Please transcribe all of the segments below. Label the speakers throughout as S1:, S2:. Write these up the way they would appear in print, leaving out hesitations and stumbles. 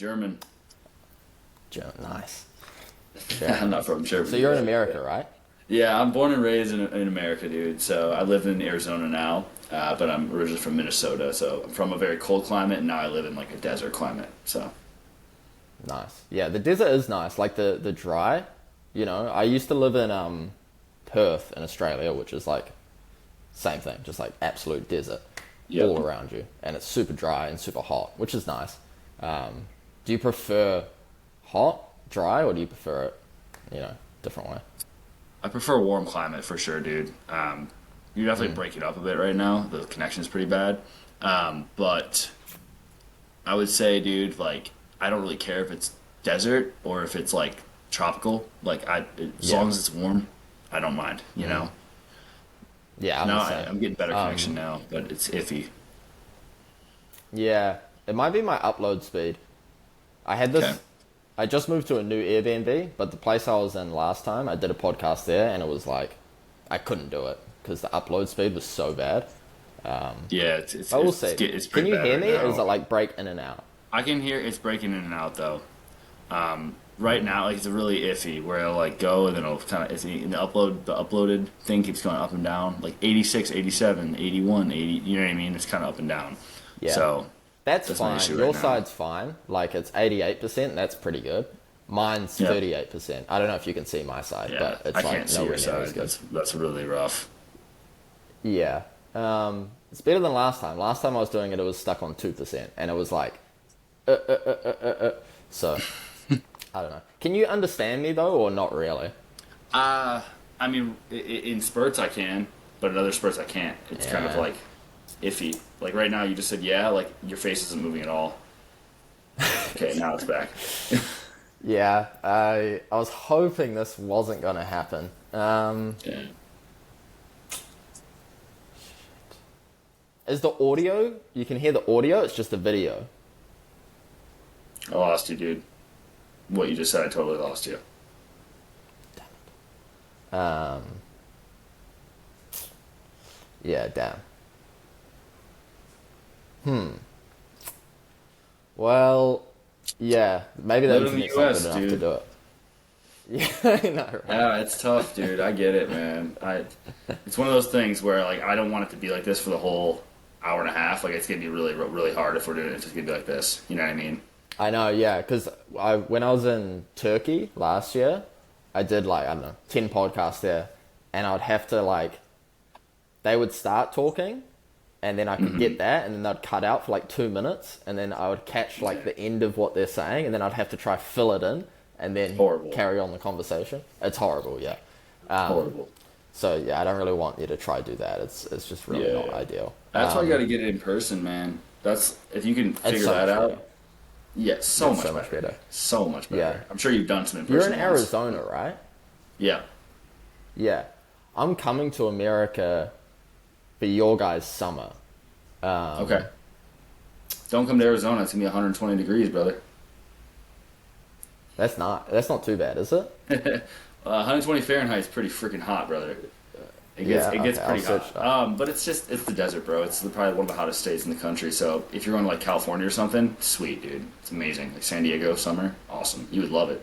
S1: German.
S2: Nice.
S1: I'm not from Germany.
S2: So you're in
S1: but-
S2: America, right?
S1: Yeah, I'm born and raised in America, dude. So I live in Arizona now, but I'm originally from Minnesota. So I'm from a very cold climate, and now I live in like a desert climate. So
S2: Nice. Yeah, the desert is nice. Like the dry, I used to live in Perth in Australia, which is like same thing, just like absolute desert
S1: Yep.
S2: all around you, and it's super dry and super hot, which is nice. Do you prefer hot, dry, or do you prefer it, different way?
S1: I prefer a warm climate for sure, dude. You definitely
S2: Mm.
S1: break it up a bit right now. The connection's pretty bad. But I would say, dude, like I don't really care if it's desert or if it's like tropical. As
S2: Yeah.
S1: long as it's warm, I don't mind. You
S2: Mm.
S1: know.
S2: Yeah, I'm
S1: Now
S2: the same.
S1: I'm getting better connection now, but it's iffy.
S2: Yeah, it might be my upload speed. I had
S1: Okay.
S2: this. I just moved to a new Airbnb, but the place I was in last time, I did a podcast there, and it was like, I couldn't do it because the upload speed was so bad.
S1: Yeah, it's
S2: I will
S1: it's,
S2: say,
S1: it's
S2: can
S1: pretty
S2: you
S1: bad
S2: hear
S1: right
S2: me, or is
S1: now.
S2: it like break in and out?
S1: I can hear it's breaking in and out though. Right now, like it's really iffy where it'll like go and then it'll kind of the uploaded thing keeps going up and down like 86, 87, 81, 80. You know what I mean? It's kind of up and down.
S2: Yeah,
S1: So
S2: that's
S1: that's my
S2: fine.
S1: issue
S2: Your
S1: right now.
S2: side's fine. Like it's 88%. That's pretty good. Mine's
S1: Yeah,
S2: 38%. I don't know if you can see my side,
S1: yeah.
S2: but
S1: I
S2: it's
S1: can't
S2: like
S1: see your
S2: nowhere near as
S1: side.
S2: good.
S1: That's really rough.
S2: Yeah. It's better than last time. Last time I was doing it, it was stuck on 2%, and it was like, so I don't know. Can you understand me though, or not really?
S1: I mean, in spurts I can, but in other spurts I can't. It's kind of
S2: Yeah.
S1: like iffy. Like right now, you just said yeah, like your face isn't moving at all. Okay, now it's back.
S2: Yeah. I was hoping this wasn't gonna happen.
S1: Yeah.
S2: Is the audio? You can hear the audio. It's just the video.
S1: I lost you, dude. What you just said, I totally lost you.
S2: Um. Yeah. Damn. Well. Yeah. Maybe the
S1: Live in the
S2: internet's not good
S1: U.S.,
S2: enough to
S1: dude.
S2: do it. Yeah. I know, right?
S1: Yeah, it's tough, dude. I get it, man. It's one of those things where like I don't want it to be like this for the whole hour and a half. Like it's gonna be really, really hard if we're doing it. It's just gonna be like this. You know what I mean?
S2: I know, yeah, because when I was in Turkey last year, I did like, I don't know, 10 podcasts there, and I would have to like, they would start talking, and then I could get that, and then they'd cut out for like 2 minutes, and then I would catch like the end of what they're saying, and then I'd have to try fill it in, and then
S1: Horrible.
S2: carry on the conversation. It's horrible, yeah.
S1: Horrible.
S2: So yeah, I don't really want you to try do that. It's just really not
S1: Yeah.
S2: ideal.
S1: That's why you got to get it in person, man. That's if you can
S2: It's
S1: figure
S2: so
S1: that
S2: much
S1: out.
S2: better.
S1: Yeah, so
S2: It's
S1: much
S2: so
S1: better.
S2: much better.
S1: So much better.
S2: Yeah.
S1: I'm sure you've done some in
S2: You're in
S1: person ones.
S2: Arizona, right?
S1: Yeah.
S2: Yeah. I'm coming to America for your guys' summer.
S1: Okay. Don't come to Arizona. It's gonna be 120 degrees, brother.
S2: That's not too bad, is it?
S1: 120 Fahrenheit is pretty freaking hot, brother.
S2: Yeah,
S1: It gets
S2: okay,
S1: pretty
S2: I'll
S1: hot.
S2: search that.
S1: But it's the desert, bro. It's probably one of the hottest states in the country. So if you're going to like California or something, sweet, dude. It's amazing. Like San Diego summer, awesome. You would love it.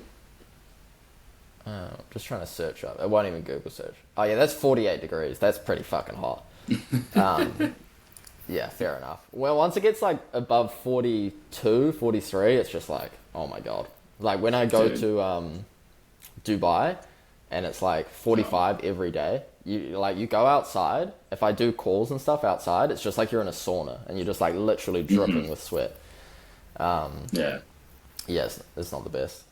S2: I'm just trying to search up. It won't even Google search. Oh yeah, that's 48 degrees. That's pretty fucking hot. Yeah, fair enough. Well, once it gets like above 42, 43, it's just like, oh my god. Like when I go
S1: Dude.
S2: to Dubai and it's like 45 every day. You go outside. If I do calls and stuff outside, it's just like you're in a sauna and you're just like literally dripping with sweat.
S1: Yeah.
S2: Yes, it's not the best.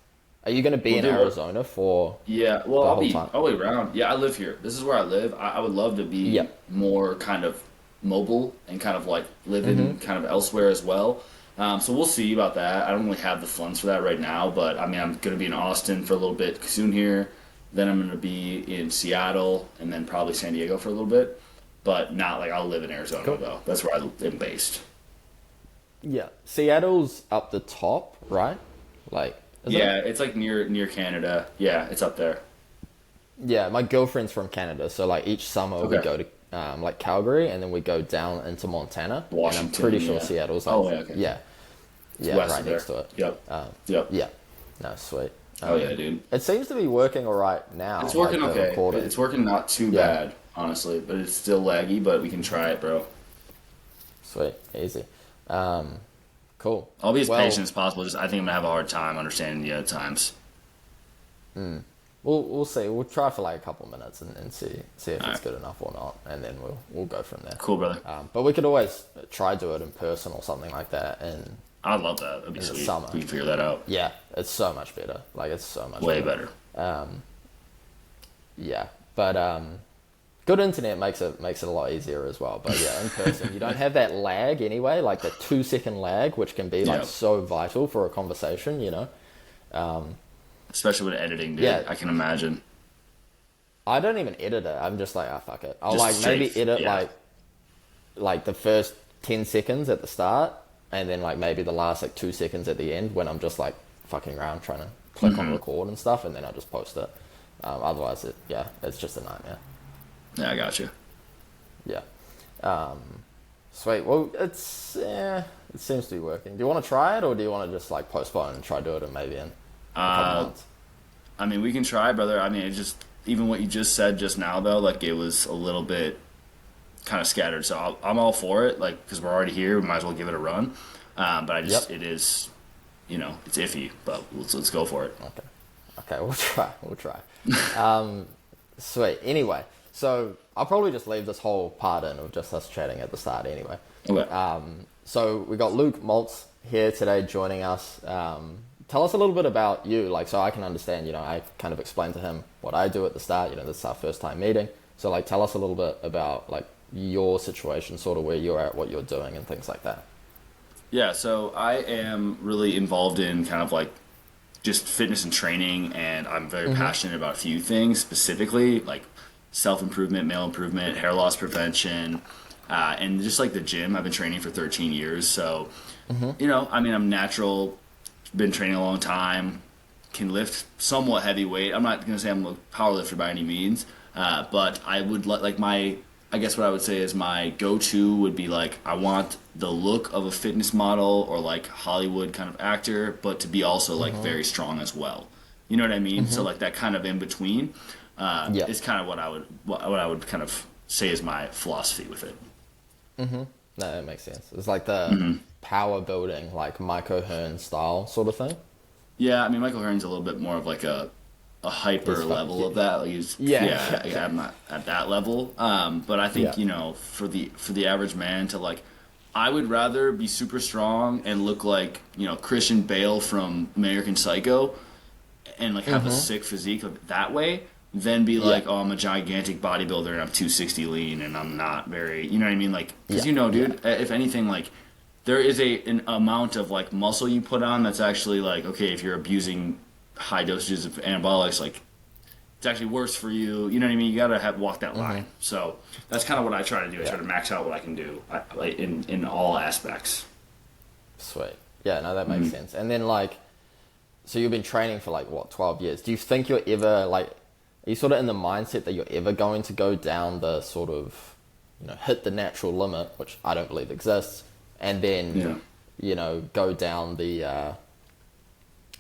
S2: Are you going to be
S1: Well,
S2: in
S1: dude,
S2: Arizona for
S1: Yeah, well,
S2: the
S1: I'll
S2: whole
S1: be
S2: time?
S1: all the way around. Yeah, I live here. This is where I live. I would love to be
S2: Yeah.
S1: more kind of mobile and kind of like live in kind of elsewhere as well. So we'll see about that. I don't really have the funds for that right now, but I mean, I'm going to be in Austin for a little bit soon here. Then I'm going to be in Seattle and then probably San Diego for a little bit. But not like I'll live in Arizona
S2: Cool.
S1: though. That's where I am based.
S2: Yeah. Seattle's up the top, right? Like, is
S1: Yeah,
S2: it?
S1: it's like near Canada. Yeah, it's up there.
S2: Yeah, my girlfriend's from Canada, so like each summer we
S1: Okay.
S2: go to like Calgary and then we go down into Montana. And I'm
S1: Washington,
S2: pretty sure
S1: yeah.
S2: Seattle's like,
S1: Oh, yeah, okay.
S2: yeah.
S1: It's
S2: Yeah,
S1: west
S2: right
S1: of there.
S2: next to it.
S1: Yep. Yep.
S2: Yeah. No, sweet.
S1: Oh yeah, dude.
S2: It seems to be working all right
S1: It's
S2: now,
S1: working
S2: like the
S1: okay.
S2: recording.
S1: It's working not too
S2: Yeah,
S1: bad, honestly, but it's still laggy. But we can try it, bro.
S2: sweet, easy. Um, cool.
S1: I'll be as
S2: Well,
S1: patient as possible. Just I think I'm gonna have a hard time understanding you at times.
S2: we'll see. We'll try for like a couple minutes and see if
S1: All
S2: it's
S1: right.
S2: good enough or not, and then we'll go from there.
S1: Cool, brother.
S2: But we could always try do it in person or something like that
S1: I'd love that. That'd be
S2: in the
S1: sweet.
S2: summer.
S1: We can figure that out.
S2: Yeah, it's so much better. Like it's so much
S1: Way
S2: better.
S1: better.
S2: Yeah, but good internet makes it a lot easier as well. But yeah, in person you don't have that lag anyway, like the 2 second lag, which can be like
S1: Yeah.
S2: so vital for a conversation.
S1: Especially with editing, dude.
S2: Yeah.
S1: I can imagine.
S2: I don't even edit it. I'm just like, ah, fuck it. I'll
S1: Just
S2: like maybe
S1: straight,
S2: edit
S1: yeah.
S2: like the first 10 seconds at the start, and then like maybe the last like 2 seconds at the end when I'm just like fucking around trying to click on record and stuff, and then I just post it. Otherwise, it's just a nightmare.
S1: Yeah, I got you.
S2: Yeah. Sweet. Well, it seems to be working. Do you want to try it, or do you want to just like postpone and try do it and maybe in a couple months?
S1: I mean, we can try, brother. I mean, it just even what you just said just now, though, like it was a little bit kind of scattered. So I'm all for it, like because we're already here, we might as well give it a run. But I just
S2: Yep.
S1: it is, it's iffy, but let's go for it.
S2: Okay, we'll try. We'll try. Sweet. Anyway, so I'll probably just leave this whole part in of just us chatting at the start anyway.
S1: Okay.
S2: So we got Luke Maltz here today joining us. Tell us a little bit about you, like so I can understand, I kind of explained to him what I do at the start, this is our first time meeting. So like tell us a little bit about like your situation, sort of where you're at, what you're doing and things like that.
S1: Yeah, so I am really involved in kind of like just fitness and training, and I'm very passionate about a few things, specifically like self improvement, male improvement, hair loss prevention, and just like the gym. I've been training for 13 years, so I mean, I'm natural, been training a long time, can lift somewhat heavy weight. I'm not gonna say I'm a power lifter by any means, but I would like I guess what I would say is my go-to would be like I want the look of a fitness model or like Hollywood kind of actor, but to be also like very strong as well. You know what I mean? So like that kind of in between
S2: Yeah.
S1: is kind of what I would kind of say is my philosophy with it.
S2: No, that makes sense. It's like the power building, like Mike O'Hearn style sort of thing.
S1: Yeah, I mean Michael Hearn's a little bit more of like a hyper
S2: He's
S1: level
S2: yeah.
S1: of that. Like he's I'm not at that level. But I think
S2: Yeah.
S1: for the average man to like, I would rather be super strong and look like Christian Bale from American Psycho, and like have a sick physique that way, than be like, oh, I'm a gigantic bodybuilder and I'm 260 lean and I'm not very, you know what I mean? Like, because dude, if anything, like there is an amount of like muscle you put on that's actually like, okay, if you're abusing high dosages of anabolics, like it's actually worse for you. You know what I mean? You gotta walk that line. So that's kind of what I try to do. I try to max out what I can do, like in all aspects.
S2: Sweet. Yeah, no, that makes sense. And then like, so you've been training for like what, 12 years? Do you think you're ever like, are you sort of in the mindset that you're ever going to go down the sort of, hit the natural limit, which I don't believe exists, and then, go down the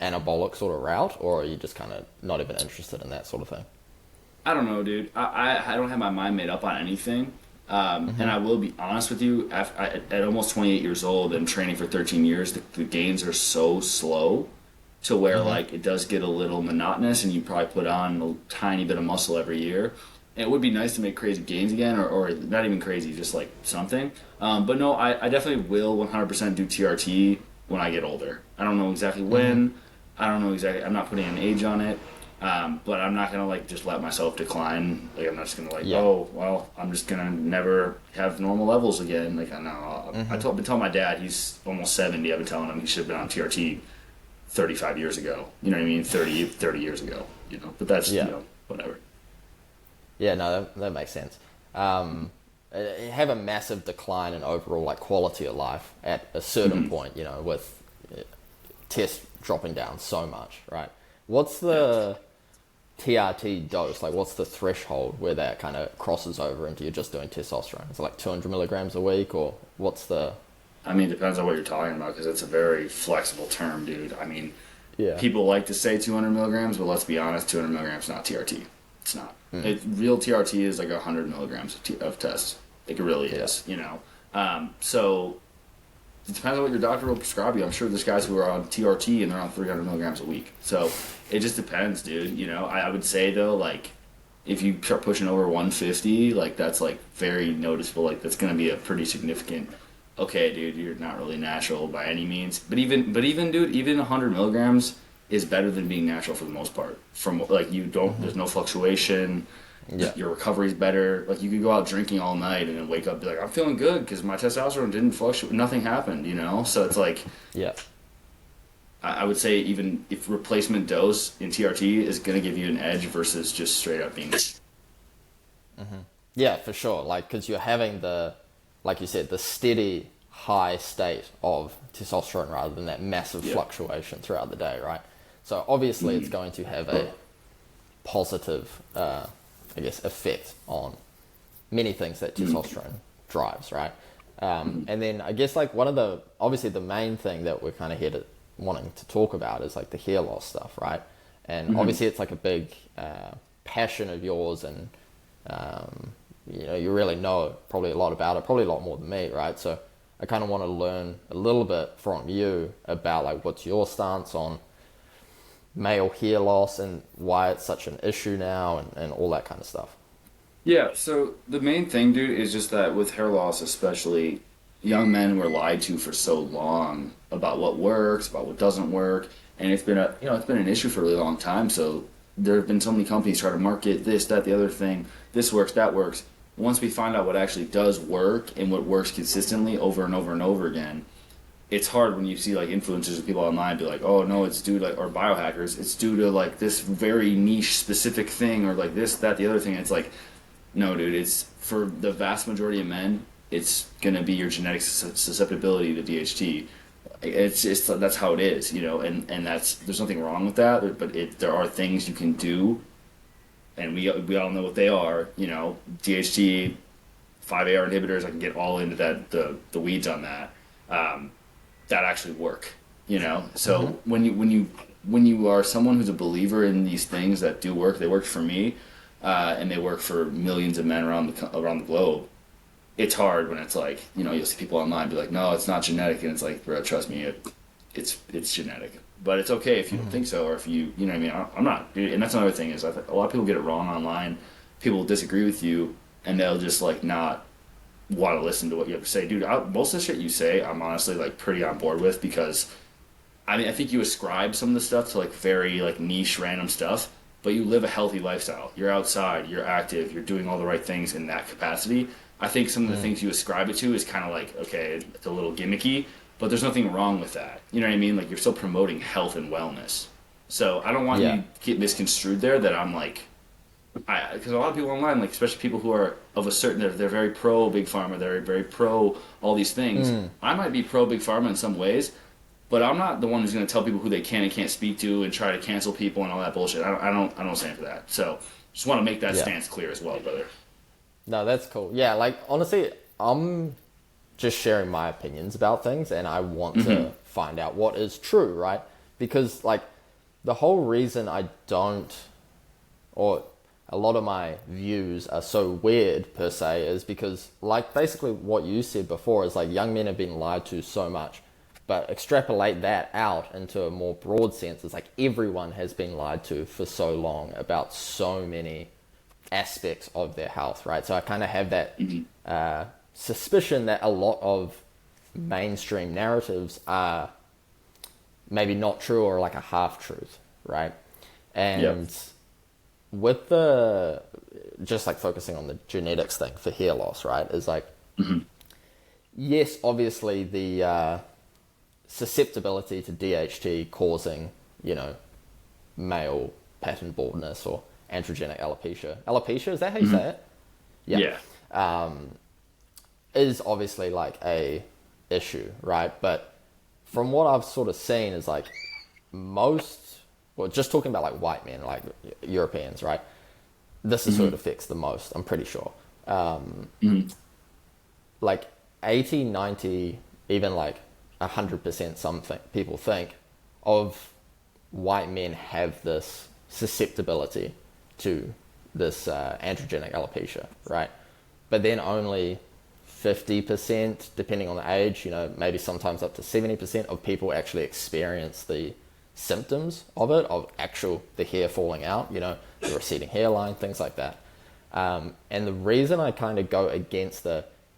S2: anabolic sort of route, or are you just kind of not even interested in that sort of thing?
S1: I don't know, dude. I don't have my mind made up on anything. And I will be honest with you, at almost 28 years old and training for 13 years, the gains are so slow to where like it does get a little monotonous, and you probably put on a tiny bit of muscle every year. It would be nice to make crazy gains again, or not even crazy, just like something. But no, I definitely will 100% do TRT when I get older. I don't know exactly when. I don't know exactly. I'm not putting an age on it. But I'm not gonna like just let myself decline. Like I'm not just gonna like, oh well, I'm just gonna never have normal levels again. Like I know I've been telling my dad, he's almost 70. I've been telling him he should have been on TRT 35 years ago. You know what I mean? 30 years ago. But that's whatever.
S2: Yeah, no, that makes sense. You have a massive decline in overall like quality of life at a certain point. With tests dropping down so much, right? What's the TRT dose? Like, what's the threshold where that kind of crosses over into you're just doing testosterone? Is it like 200 milligrams a week, or what's the
S1: I mean, it depends on what you're talking about because it's a very flexible term, dude. I mean,
S2: Yeah.
S1: people like to say 200 milligrams, but let's be honest, 200 milligrams is not TRT. It's not. Real TRT is like 100 milligrams of test. Like it really
S2: Yeah.
S1: is, you know. So it depends on what your doctor will prescribe you. I'm sure there's guys who are on TRT and they're on 300 milligrams a week. So it just depends, dude. You know, I would say though, like if you start pushing over 150, like that's like very noticeable. Like that's going to be a pretty significant. Okay, dude, you're not really natural by any means. But even, dude, even 100 milligrams is better than being natural for the most part. From like you don't, there's no fluctuation.
S2: Yeah.
S1: Your recovery's better. Like you could go out drinking all night and then wake up and be like, I'm feeling good because my testosterone didn't fluctuate. Nothing happened, you know. So it's like
S2: Yeah.
S1: I would say even if replacement dose in TRT is going to give you an edge versus just straight up being.
S2: Yeah, for sure. Like, because you're having like you said, the steady high state of testosterone rather than that massive fluctuation throughout the day, right? So obviously it's going to have a positive, I guess, effect on many things that testosterone drives, right? And then I guess like obviously the main thing that we're kind of here to wanting to talk about is like the hair loss stuff, right? And obviously it's like a big passion of yours, and you know, you really know probably a lot about it, probably a lot more than me, right? So I kind of want to learn a little bit from you about like what's your stance on male hair loss and why it's such an issue now, and all that kind of stuff.
S1: Yeah, so the main thing, dude, is just that with hair loss, especially, young men were lied to for so long about what works, about what doesn't work, and it's been an issue for a really long time. So there have been so many companies try to market this, that, the other thing. This works, that works. Once we find out what actually does work and what works consistently over and over and over again, it's hard when you see like influencers and people online be like, oh no, it's due to like, or biohackers, it's due to like this very niche specific thing or like this, that, the other thing. It's like, no, dude, it's for the vast majority of men, it's gonna be your genetic susceptibility to DHT. It's just that's how it is, you know, and that's there's nothing wrong with that, but there are things you can do, and we all know what they are, you know, DHT, 5-AR inhibitors. I can get all into that the weeds on that. That actually work, you know. So when you are someone who's a believer in these things that do work, they work for me, and they work for millions of men around the globe. It's hard when it's like, you know, you'll see people online be like, no, it's not genetic, and it's like, bro, trust me, it's genetic. But it's okay if you don't think so, or if you know what I mean. I'm not, dude, and that's another thing is I think a lot of people get it wrong online. People disagree with you, and they'll just like not want to listen to what you have to say, dude. Most of the shit you say, I'm honestly like pretty on board with because, I mean, I think you ascribe some of the stuff to like very like niche, random stuff, but you live a healthy lifestyle. You're outside, you're active, you're doing all the right things in that capacity. I think some of the things you ascribe it to is kind of like, okay, it's a little gimmicky, but there's nothing wrong with that. You know what I mean? Like you're still promoting health and wellness. So I don't want you to get misconstrued there that I'm like, because a lot of people online, like especially people who are of a certain, they're very pro big pharma, they're very pro all these things. I might be pro big pharma in some ways, but I'm not the one who's going to tell people who they can and can't speak to and try to cancel people and all that bullshit. I don't stand for that. So just want to make that stance clear as well, brother.
S2: No, that's cool. Yeah, like honestly, I'm just sharing my opinions about things, and I want to find out what is true, right? Because like the whole reason I don't, or a lot of my views are so weird per se, is because like basically what you said before is like young men have been lied to so much, but extrapolate that out into a more broad sense, it's like everyone has been lied to for so long about so many aspects of their health, right? So I kind of have that suspicion that a lot of mainstream narratives are maybe not true or like a half truth, right? And with the just like focusing on the genetics thing for hair loss, right, is like yes, obviously the susceptibility to DHT causing, you know, male pattern baldness or androgenic alopecia. Alopecia, is that how you say it?
S1: Yeah.
S2: Is obviously like a issue, right? But from what I've sort of seen is like most, well, just talking about like white men, like Europeans, right? This is who it affects the most, I'm pretty sure. Like 80, 90 even like 100% people think of white men have this susceptibility to this androgenic alopecia, right? But then only 50%, depending on the age, maybe sometimes up to 70% of people actually experience the symptoms of it, of the hair falling out, the receding hairline, things like that. And the reason I kind of go against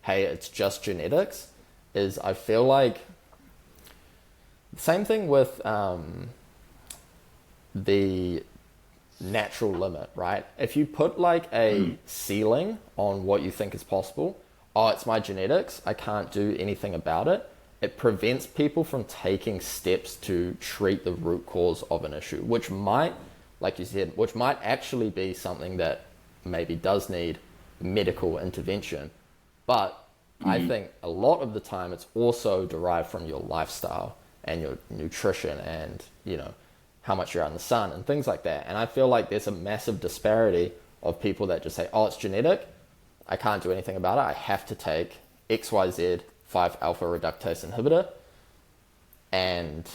S2: hey, it's just genetics, is I feel like same thing with the natural limit, right? If you put like a ceiling on what you think is possible, it's my genetics, I can't do anything about it. It prevents people from taking steps to treat the root cause of an issue, which might, like you said, which might actually be something that maybe does need medical intervention. But I think a lot of the time it's also derived from your lifestyle and your nutrition and, how much you're out in the sun and things like that. And I feel like there's a massive disparity of people that just say, it's genetic, I can't do anything about it, I have to take XYZ 5-alpha reductase inhibitor, and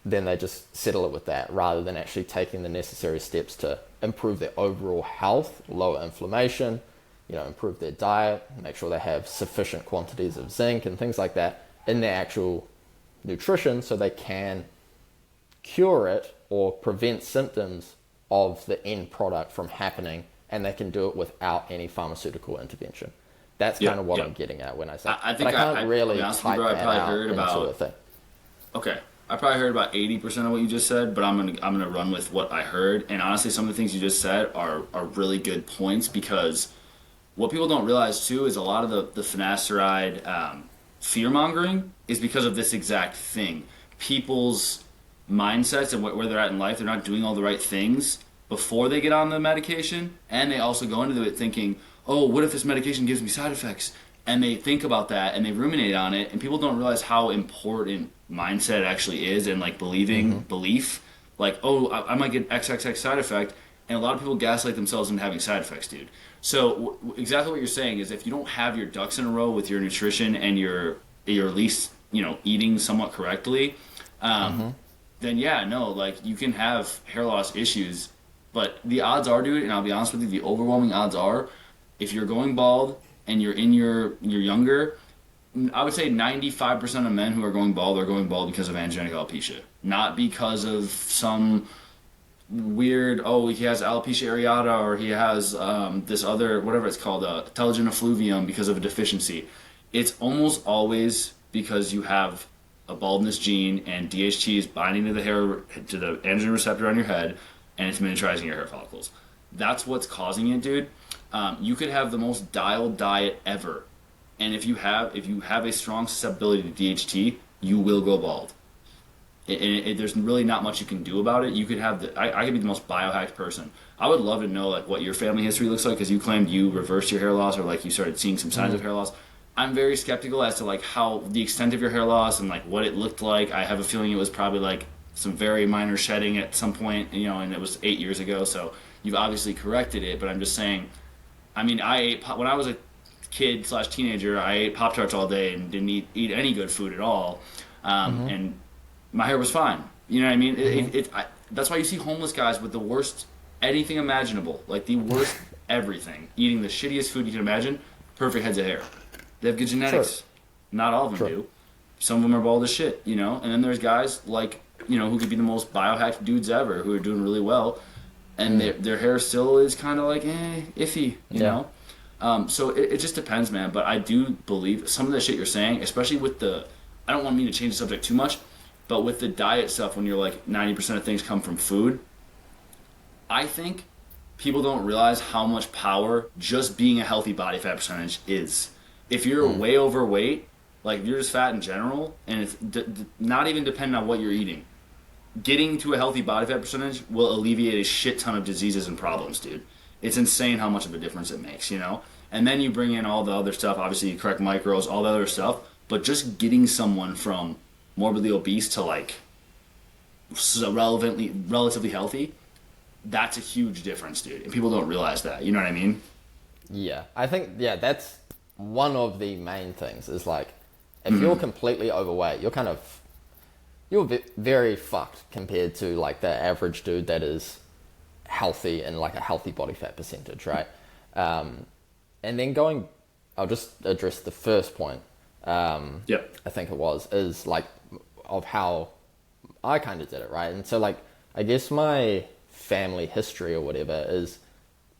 S2: then they just settle it with that rather than actually taking the necessary steps to improve their overall health, lower inflammation, improve their diet, make sure they have sufficient quantities of zinc and things like that in their actual nutrition so they can cure it or prevent symptoms of the end product from happening, and they can do it without any pharmaceutical intervention. That's kind of what I'm getting at when I say.
S1: I think
S2: but I can't really
S1: honestly,
S2: type
S1: bro, I
S2: that
S1: probably
S2: out
S1: heard
S2: into
S1: about
S2: a thing.
S1: Okay, I probably heard about 80% of what you just said, but I'm gonna run with what I heard. And honestly, some of the things you just said are really good points, because what people don't realize too is a lot of the finasteride fear mongering is because of this exact thing. People's mindsets and where they're at in life, they're not doing all the right things before they get on the medication, and they also go into it thinking, oh, what if this medication gives me side effects? And they think about that and they ruminate on it, and people don't realize how important mindset actually is, and like belief, like, oh, I might get XXX side effect, and a lot of people gaslight themselves into having side effects, dude. So exactly what you're saying is, if you don't have your ducks in a row with your nutrition and you're at least eating somewhat correctly, then like you can have hair loss issues. But the odds are, dude, and I'll be honest with you, the overwhelming odds are, if you're going bald and you're younger, I would say 95% of men who are going bald because of androgenic alopecia, not because of some weird, he has alopecia areata, or he has this other, whatever it's called, telogen effluvium, because of a deficiency. It's almost always because you have a baldness gene, and DHT is binding to the androgen receptor on your head, and it's miniaturizing your hair follicles. That's what's causing it, dude. You could have the most dialed diet ever, and if you have a strong susceptibility to DHT, you will go bald. There's really not much you can do about it. You could have I could be the most biohacked person. I would love to know like what your family history looks like, because you claimed you reversed your hair loss, or like you started seeing some signs of hair loss. I'm very skeptical as to like how the extent of your hair loss and like what it looked like. I have a feeling it was probably like some very minor shedding at some point, and it was 8 years ago, so you've obviously corrected it. But I'm just saying, I mean, when I was a kid/teenager, I ate Pop-Tarts all day and didn't eat any good food at all, and my hair was fine. You know what I mean? That's why you see homeless guys with the worst anything imaginable, like the worst everything, eating the shittiest food you can imagine, perfect heads of hair. They have good genetics. Sure. Not all of them do. Some of them are bald as shit, and then there's guys like, who could be the most biohacked dudes ever, who are doing really well, and their hair still is kind of like iffy, you know. So it just depends, man. But I do believe some of the shit you're saying, especially with I don't want me to change the subject too much, but with the diet stuff, when you're like 90% of things come from food, I think people don't realize how much power just being a healthy body fat percentage is. If you're way overweight, like if you're just fat in general, and it's not even dependent on what you're eating, getting to a healthy body fat percentage will alleviate a shit ton of diseases and problems, dude. It's insane how much of a difference it makes, And then you bring in all the other stuff, obviously you correct micros, all the other stuff, but just getting someone from morbidly obese to like relatively healthy, that's a huge difference, dude. And people don't realize that. You know what I mean?
S2: Yeah, I think that's one of the main things is like if you're completely overweight, you're very fucked compared to like the average dude that is healthy and like a healthy body fat percentage, right? And then I'll just address the first point.
S1: Yep.
S2: I think it is like of how I kind of did it, right? And so like I guess my family history or whatever is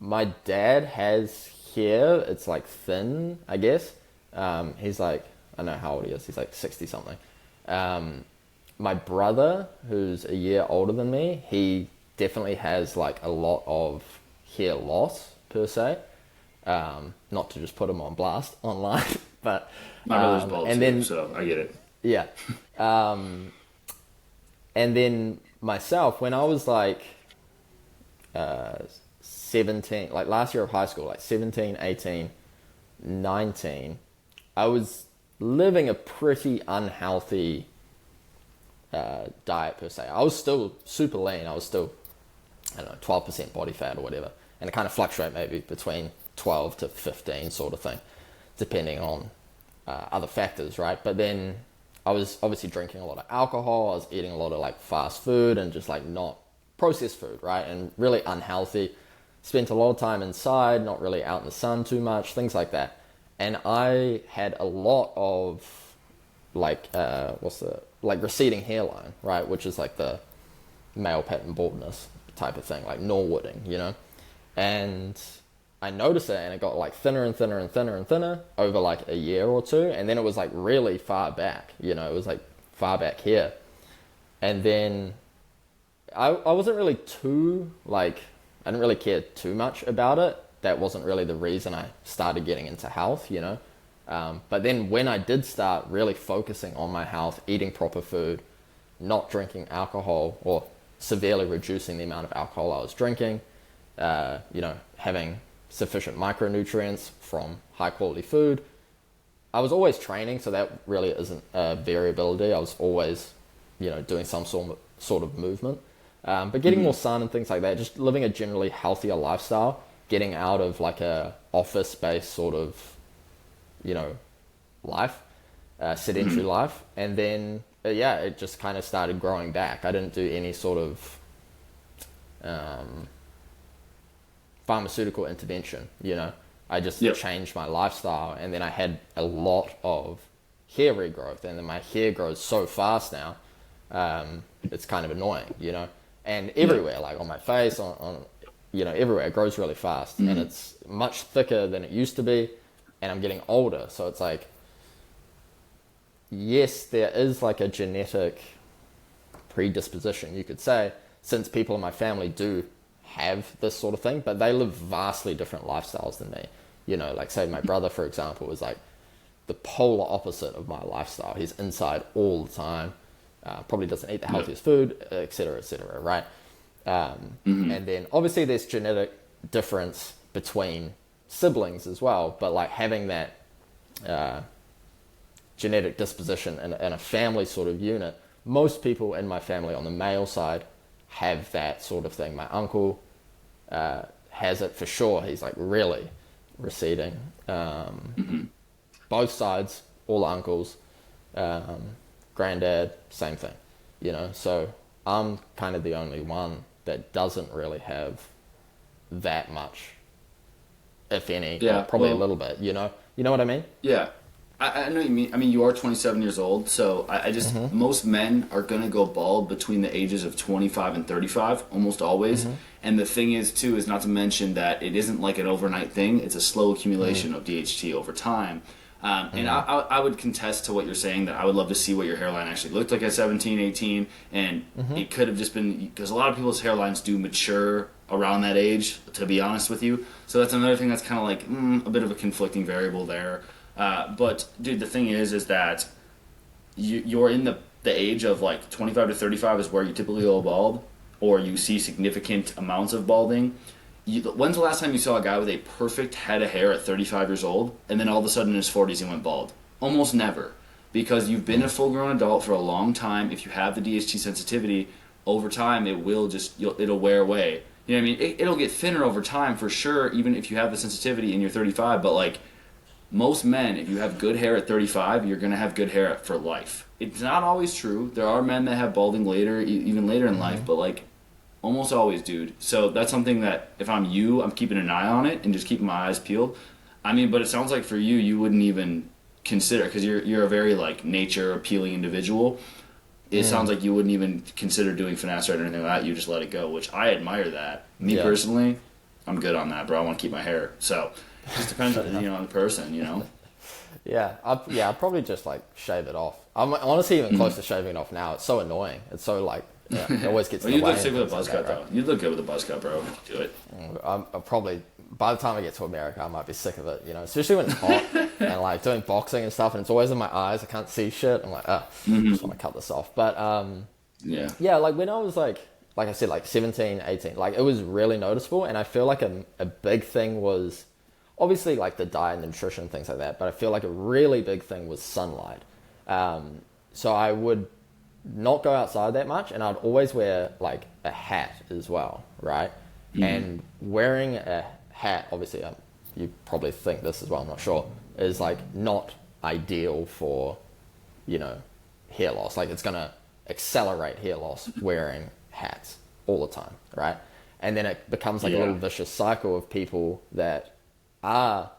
S2: my dad has hair. It's like thin, I guess. He's like, I don't know how old he is. He's like 60 something. My brother, who's a year older than me, he definitely has like a lot of hair loss per se. Not to just put him on blast online, but
S1: My brother's bald
S2: and
S1: too,
S2: then
S1: so I get it.
S2: yeah, and then myself when I was like 17, like last year of high school, like 17, 18, 19, I was living a pretty unhealthy diet per se. I was still super lean. I was still, I don't know, 12% body fat or whatever. And it kind of fluctuate maybe between 12 to 15 sort of thing, depending on other factors, right? But then I was obviously drinking a lot of alcohol. I was eating a lot of like fast food and just like not processed food, right? And really unhealthy. Spent a lot of time inside, not really out in the sun too much, things like that. And I had a lot of like, like receding hairline, right? Which is like the male pattern baldness type of thing, like Norwooding, you know? And I noticed it and it got like thinner and thinner and thinner and thinner over like a year or two. And then it was like really far back, you know, it was like far back here. And then I wasn't really too like, I didn't really care too much about it. That wasn't really the reason I started getting into health, you know. But then when I did start really focusing on my health, eating proper food, not drinking alcohol or severely reducing the amount of alcohol I was drinking, you know, having sufficient micronutrients from high quality food. I was always training, so that really isn't a variability. I was always, you know, doing some sort of movement. But getting more sun and things like that, just living a generally healthier lifestyle, getting out of like a office-based sort of, you know, life, sedentary life. And then, yeah, it just kind of started growing back. I didn't do any sort of pharmaceutical intervention, you know. I just changed my lifestyle, and then I had a lot of hair regrowth, and then my hair grows so fast now, it's kind of annoying, you know. And everywhere, like on my face, on you know, everywhere, it grows really fast, and it's much thicker than it used to be, and I'm getting older, so it's like, yes, there is like a genetic predisposition, you could say, since people in my family do have this sort of thing, but they live vastly different lifestyles than me. You know, like say my brother, for example, is like the polar opposite of my lifestyle. He's inside all the time, probably doesn't eat the healthiest food, etc., right? And then obviously there's genetic difference between siblings as well, but like having that genetic disposition and a family sort of unit, most people in my family on the male side have that sort of thing. My uncle has it for sure. He's like really receding. Both sides, all uncles, granddad, same thing, you know. So I'm kind of the only one that doesn't really have that much, if any, or probably a little bit, you know. You know what I mean?
S1: Yeah. I know what you mean. I mean, you are 27 years old, so I just, most men are going to go bald between the ages of 25 and 35, almost always. And the thing is, too, is not to mention that it isn't like an overnight thing. It's a slow accumulation of DHT over time. And I would contest to what you're saying, that I would love to see what your hairline actually looked like at 17, 18. And it could have just been, because a lot of people's hairlines do mature around that age, to be honest with you. So that's another thing that's kind of like a bit of a conflicting variable there. But dude, the thing is that you're in the age of like 25 to 35 is where you typically go bald, or you see significant amounts of balding. When's the last time you saw a guy with a perfect head of hair at 35 years old, and then all of a sudden in his 40s he went bald? Almost never, because you've been a full-grown adult for a long time. If you have the DHT sensitivity, over time it will it'll wear away. You know what I mean? It'll get thinner over time for sure, even if you have the sensitivity and you're 35. But like, most men, if you have good hair at 35, you're gonna have good hair for life. It's not always true. There are men that have balding later, even later in life, but like almost always, dude. So that's something that if I'm you, I'm keeping an eye on it and just keeping my eyes peeled. I mean, but it sounds like for you, you wouldn't even consider because you're a very like nature appealing individual. It sounds like you wouldn't even consider doing finasteride or anything like that. You just let it go, which I admire that. Me
S2: Yeah.
S1: personally, I'm good on that, bro. I want to keep my hair. So it just depends,
S2: Fair enough.
S1: on the person, you know.
S2: Yeah, I'd probably just like shave it off. I'm honestly even close to shaving it off now. It's so annoying. It's so like, yeah, it always gets
S1: Well,
S2: in
S1: you'd
S2: the way.
S1: look sick
S2: And
S1: with a
S2: things
S1: buzz
S2: like
S1: cut,
S2: that, right?
S1: though. You'd look good with a buzz cut, bro, if you do it.
S2: I'm probably by the time I get to America, I might be sick of it. You know, especially when it's hot and like doing boxing and stuff, and it's always in my eyes. I can't see shit. I'm like, I just want to cut this off. But
S1: Yeah.
S2: yeah, like when I was like I said, like 17, 18, like it was really noticeable, and I feel like a big thing was obviously like the diet and nutrition things like that, but I feel like a really big thing was sunlight. So I would not go outside that much, and I'd always wear like a hat as well, right? And wearing a hat, obviously, you probably think this as well, I'm not sure, is like not ideal for, you know, hair loss. Like it's gonna accelerate hair loss wearing hats all the time, right? And then it becomes like a
S1: Yeah.
S2: little vicious cycle of people that are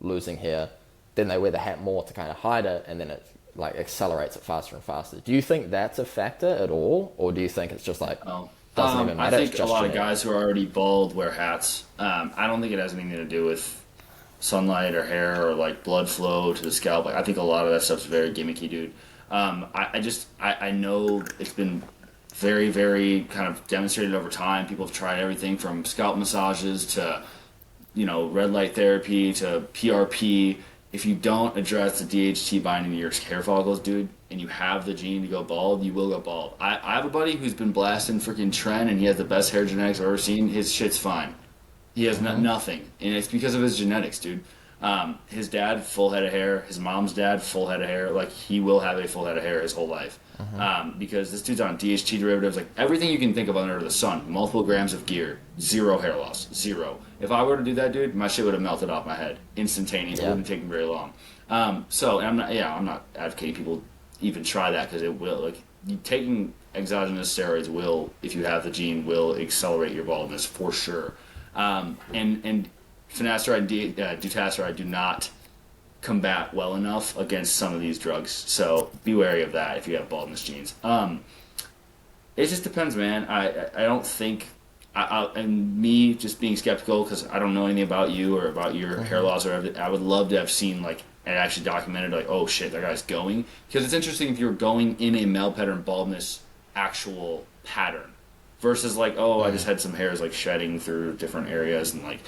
S2: losing hair, then they wear the hat more to kind of hide it, and then it like accelerates it faster and faster. Do you think that's a factor at all, or do you think it's just like
S1: Oh.
S2: doesn't even
S1: I
S2: matter? It's
S1: think a
S2: just
S1: lot of
S2: genetic?
S1: guys who are already bald wear hats. I don't think it has anything to do with sunlight or hair or like blood flow to the scalp. Like I think a lot of that stuff's very gimmicky, dude. I know it's been very, very kind of demonstrated over time. People have tried everything from scalp massages to red light therapy to PRP. If you don't address the DHT binding to your hair follicles, dude, and you have the gene to go bald, you will go bald. I have a buddy who's been blasting freaking Tren, and he has the best hair genetics I've ever seen. His shit's fine. He has nothing, and it's because of his genetics, dude. His dad, full head of hair. His mom's dad, full head of hair. Like he will have a full head of hair his whole life, because this dude's on DHT derivatives, like everything you can think of under the sun. Multiple grams of gear, zero hair loss, zero. If I were to do that, dude, my shit would have melted off my head instantaneously. It
S2: Yeah.
S1: wouldn't take me very long. So, and I'm not advocating people even try that because it will taking exogenous steroids will, if you have the gene, will accelerate your baldness for sure. And finasteride and dutasteride do not combat well enough against some of these drugs. So be wary of that if you have baldness genes. It just depends, man. I don't think. And me just being skeptical because I don't know anything about you or about your hair loss or everything. I would love to have seen like and actually documented like, oh shit, that guy's going, because it's interesting if you're going in a male pattern baldness actual pattern versus like, oh, I just had some hairs like shedding through different areas, and like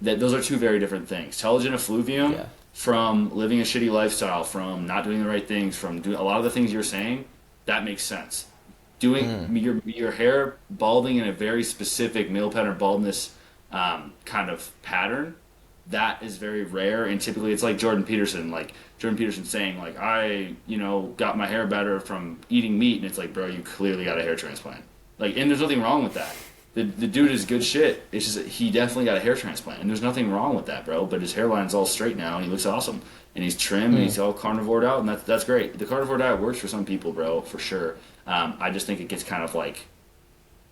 S1: that those are two very different things. Telogen effluvium
S2: Yeah.
S1: from living a shitty lifestyle, from not doing the right things, from doing a lot of the things you're saying, that makes sense. Doing your hair balding in a very specific male pattern baldness kind of pattern, that is very rare, and typically it's like Jordan Peterson saying like, I got my hair better from eating meat, and it's like, bro, you clearly got a hair transplant. Like, and there's nothing wrong with that. The dude is good shit. It's just that he definitely got a hair transplant, and there's nothing wrong with that, bro. But his hairline's all straight now, and he looks awesome, and he's trim, and he's all carnivored out, and that's great. The carnivore diet works for some people, bro, for sure. I just think it gets kind of like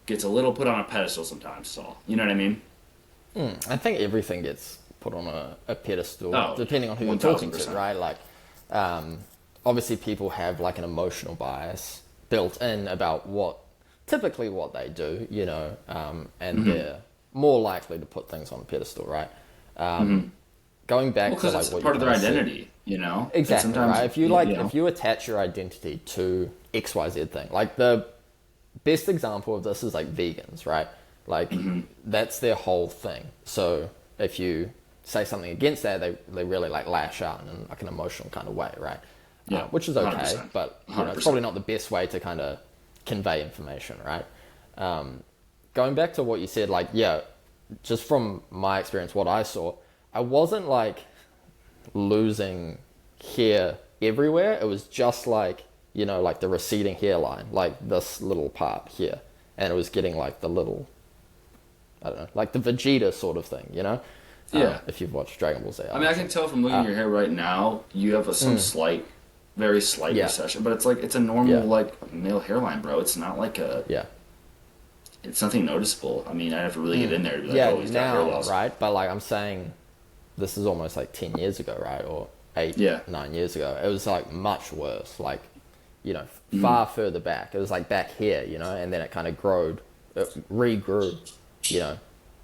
S1: gets a little put on a pedestal sometimes. So you know what I mean?
S2: I think everything gets put on a pedestal,
S1: Oh,
S2: depending on who you're talking to,
S1: 1000%.
S2: right? Like, obviously people have like an emotional bias built in about typically what they do, and they're more likely to put things on a pedestal, right? Going back
S1: Well,
S2: to
S1: because
S2: like
S1: it's
S2: what
S1: part
S2: you
S1: of their
S2: kinda said.
S1: identity, you know. And
S2: Exactly,
S1: sometimes,
S2: right? If you
S1: know.
S2: if you attach your identity to XYZ thing, like the best example of this is like vegans, right? Like that's their whole thing. So if you say something against that, they really like lash out in like an emotional kind of way, right?
S1: Yeah,
S2: Which is okay,
S1: 100%.
S2: but it's
S1: 100%.
S2: probably not the best way to kind of convey information, right? Going back to what you said, like, yeah, just from my experience, what I saw, I wasn't like losing hair everywhere. It was just like, like the receding hairline, like this little part here. And it was getting like the little, I don't know, like the Vegeta sort of thing,
S1: Yeah.
S2: If you've watched Dragon Ball Z,
S1: I mean, I can tell from looking at your hair right now, you have some slight, very slight
S2: yeah,
S1: recession, but it's like it's a normal
S2: yeah,
S1: like male hairline, bro. It's not like
S2: yeah.
S1: it's nothing noticeable. I mean, I have to really get in there to be like,
S2: Yeah,
S1: oh, he's got hair
S2: now,
S1: loss.
S2: right? But like I'm saying, this is almost like 10 years ago, right? Or eight,
S1: Yeah.
S2: 9 years ago. It was like much worse. Like, far further back. It was like back here, and then it kind of regrew,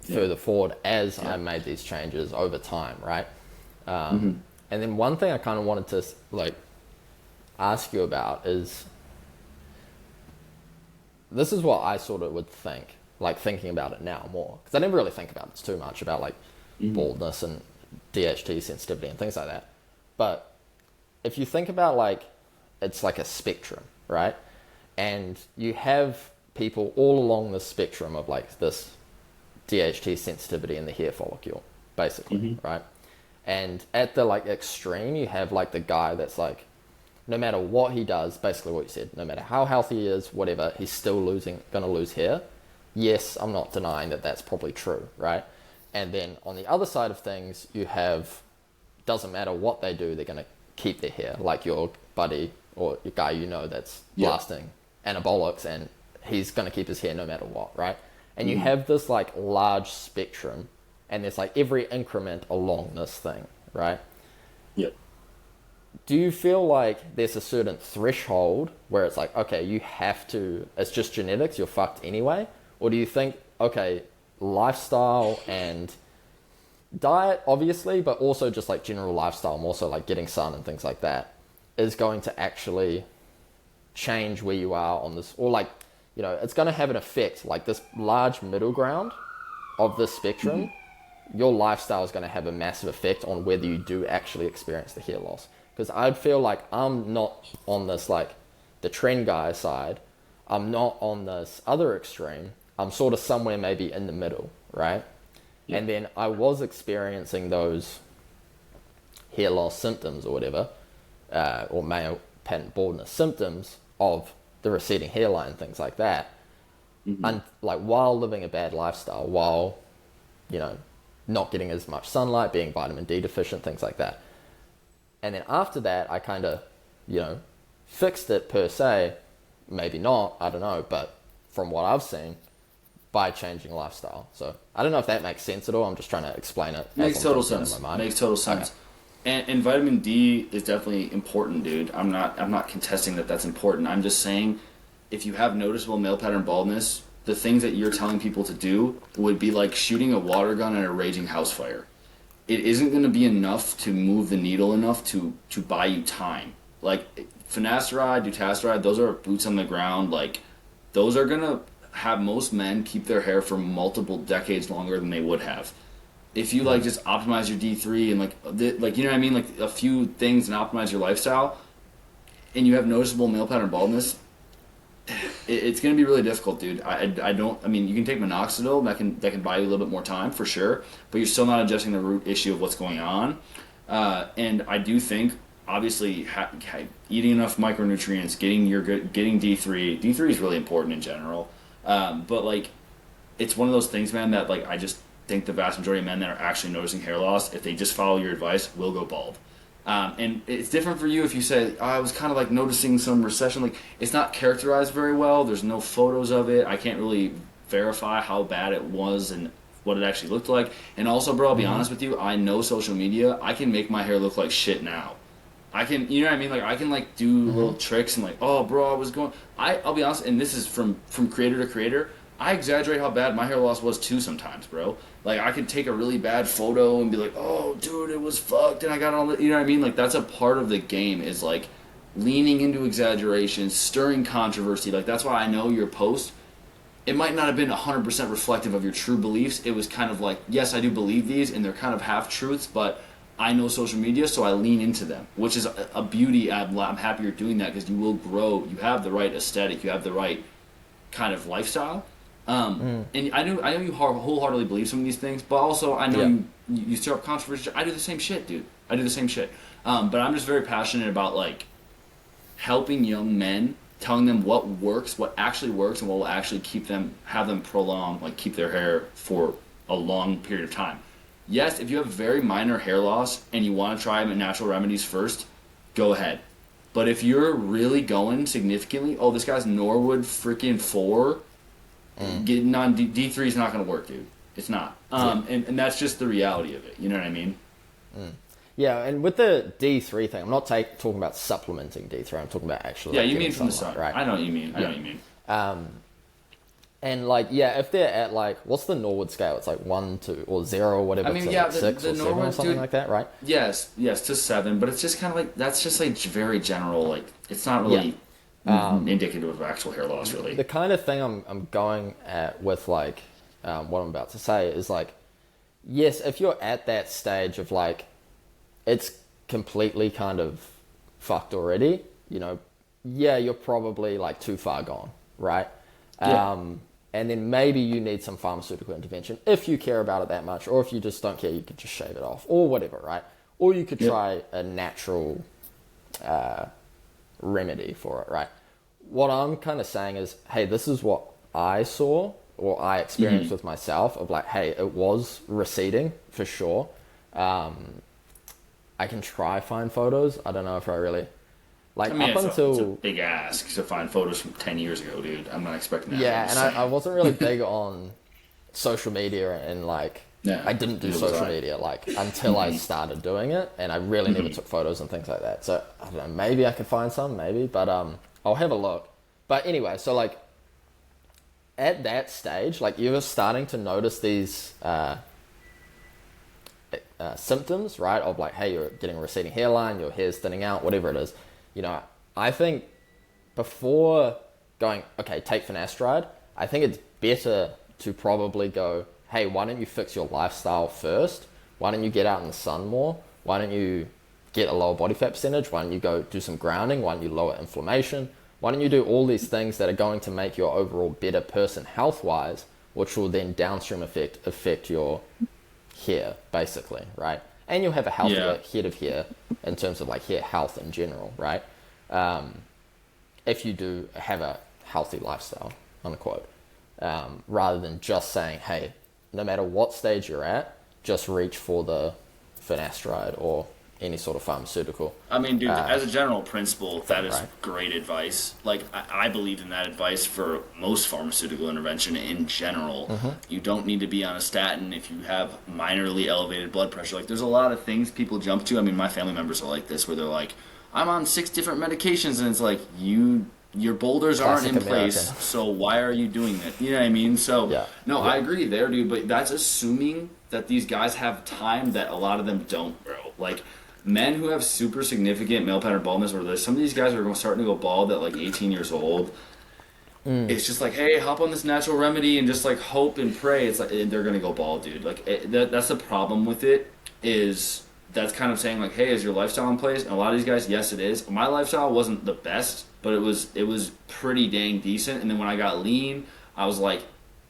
S2: further forward as I made these changes over time, right? And then one thing I kind of wanted to like ask you about is this is what I sort of would think, like thinking about it now more, because I never really think about this too much about like baldness and DHT sensitivity and things like that. But if you think about like it's like a spectrum, right? And you have people all along the spectrum of like this DHT sensitivity in the hair follicle, basically, right? And at the like extreme, you have like the guy that's like, no matter what he does, basically what you said, no matter how healthy he is, whatever, he's still gonna lose hair. Yes, I'm not denying that that's probably true, right? And then on the other side of things, you have, doesn't matter what they do, they're gonna keep their hair, like your buddy or your guy that's blasting anabolics, and he's gonna keep his hair no matter what, right? And you have this like large spectrum, and there's like every increment along this thing, right?
S1: Yep.
S2: Do you feel like there's a certain threshold where it's like, okay, you have to, it's just genetics, you're fucked anyway? Or do you think, okay, lifestyle and diet, obviously, but also just like general lifestyle, more so like getting sun and things like that, is going to actually change where you are on this, or like, it's going to have an effect, like this large middle ground of this spectrum, your lifestyle is going to have a massive effect on whether you do actually experience the hair loss. Because I'd feel like I'm not on this, like, the trend guy side. I'm not on this other extreme. I'm sort of somewhere maybe in the middle, right? Yeah. And then I was experiencing those hair loss symptoms or whatever, or male pattern baldness symptoms of the receding hairline, things like that. And like while living a bad lifestyle, while, not getting as much sunlight, being vitamin D deficient, things like that. And then after that, I kind of, fixed it per se. Maybe not, I don't know. But from what I've seen, by changing lifestyle. So I don't know if that makes sense at all. I'm just trying to explain it.
S1: Makes total sense. Makes total sense. Okay. And vitamin D is definitely important, dude. I'm not contesting that that's important. I'm just saying, if you have noticeable male pattern baldness, the things that you're telling people to do would be like shooting a water gun at a raging house fire. It isn't going to be enough to move the needle enough to buy you time. Like finasteride, dutasteride, those are boots on the ground. Like those are going to have most men keep their hair for multiple decades longer than they would have. If you like just optimize your D3 and like you know what I mean, like a few things and optimize your lifestyle, and you have noticeable male pattern baldness, it's going to be really difficult, dude. I mean, you can take minoxidil, that can buy you a little bit more time for sure, but you're still not addressing the root issue of what's going on. And I do think, obviously, eating enough micronutrients, getting D3. D3 is really important in general. But like, it's one of those things, man, that like I just think the vast majority of men that are actually noticing hair loss, if they just follow your advice, will go bald. And it's different for you if you say, I was kind of like noticing some recession. Like, it's not characterized very well. There's no photos of it. I can't really verify how bad it was and what it actually looked like. And also, bro, I'll be honest with you, I know social media. I can make my hair look like shit now. I can, you know what I mean? Like, I can like do little tricks and like, oh, bro, I'll be honest, and this is from creator to creator. I exaggerate how bad my hair loss was too sometimes, bro. Like, I could take a really bad photo and be like, oh, dude, it was fucked, and I got all the, you know what I mean? Like, that's a part of the game, is like leaning into exaggeration, stirring controversy. Like, that's why I know your post, it might not have been 100% reflective of your true beliefs. It was kind of like, yes, I do believe these, and they're kind of half-truths, but I know social media, so I lean into them, which is a beauty. I'm happy you're doing that, because you will grow. You have the right aesthetic. You have the right kind of lifestyle. And I know you wholeheartedly believe some of these things, but also I know you stir up controversy. I do the same shit, dude. I do the same shit. But I'm just very passionate about like helping young men, telling them what works, what actually works, and what will actually have them prolong, like keep their hair for a long period of time. Yes, if you have very minor hair loss and you want to try natural remedies first, go ahead. But if you're really going significantly, oh, this guy's Norwood freaking 4, getting on D3 is not going to work, dude. It's not.
S2: Yeah.
S1: And that's just the reality of it. You know what I mean?
S2: Yeah, and with the D3 thing, I'm not talking about supplementing D3. I'm talking about actually
S1: Yeah,
S2: like,
S1: you
S2: getting
S1: mean from the
S2: sunlight,
S1: sun.
S2: right?
S1: I know what you mean. I know what you mean.
S2: And like, yeah, if they're at like, what's the Norwood scale? It's like 1 to or 0 or whatever.
S1: I mean,
S2: to
S1: yeah,
S2: like 6
S1: the
S2: or 7 or
S1: Norwood,
S2: something
S1: dude,
S2: like that, right?
S1: yes, to 7, but it's just kind of like, that's just like very general. Like, it's not
S2: Yeah.
S1: really indicative of actual hair loss, really.
S2: The kind of thing I'm going at with like what I'm about to say is like, yes, if you're at that stage of like, it's completely kind of fucked already, you know, yeah, you're probably like too far gone, right?
S1: Yeah.
S2: And then maybe you need some pharmaceutical intervention if you care about it that much, or if you just don't care, you could just shave it off, or whatever, right? Or you could
S1: Yep.
S2: try a natural remedy for it, right? What I'm kind of saying is, hey, this is what I saw or I experienced with myself of like, hey, it was receding for sure. I can try find photos. I don't know if I really like
S1: I mean,
S2: up
S1: it's a
S2: until
S1: big ask to find photos from 10 years ago, dude. I'm not expecting that.
S2: yeah,
S1: I'm
S2: and
S1: just
S2: I
S1: saying.
S2: wasn't really big on social media and like
S1: Yeah,
S2: I didn't do
S1: neither was
S2: social
S1: I.
S2: media like until I started doing it, and I really never took photos and things like that. So I don't know, maybe I could find some, maybe, but I'll have a look. But anyway, so like at that stage, like you were starting to notice these symptoms, right? Of like, hey, you're getting a receding hairline, your hair's thinning out, whatever it is. You know, I think before going, okay, take finasteride, I think it's better to probably go, hey, why don't you fix your lifestyle first? Why don't you get out in the sun more? Why don't you get a lower body fat percentage? Why don't you go do some grounding? Why don't you lower inflammation? Why don't you do all these things that are going to make your overall better person health-wise, which will then downstream affect your hair, basically, right? And you'll have a healthier
S1: Yeah.
S2: head of hair in terms of like hair health in general, right? If you do have a healthy lifestyle, unquote, rather than just saying, hey, no matter what stage you're at, just reach for the finasteride or any sort of pharmaceutical.
S1: I mean, dude, as a general principle, that is
S2: Right.
S1: great advice. Like, I believe in that advice for most pharmaceutical intervention in general. You don't need to be on a statin if you have minorly elevated blood pressure. Like, there's a lot of things people jump to. I mean, my family members are like this, where they're like, I'm on 6 different medications, and it's like, your boulders aren't
S2: Classic
S1: in place,
S2: American.
S1: so why are you doing that? You know what I mean? So,
S2: Yeah.
S1: no,
S2: Yeah.
S1: I agree there, dude, but that's assuming that these guys have time that a lot of them don't, bro. Like, men who have super significant male pattern baldness, where there's some of these guys are starting to go bald at like 18 years old. It's just like, hey, hop on this natural remedy and just like hope and pray. It's like they're gonna go bald, dude. Like that's the problem with it. Is that's kind of saying like, hey, is your lifestyle in place? And a lot of these guys, yes, it is. My lifestyle wasn't the best, but it was pretty dang decent. And then when I got lean, I was like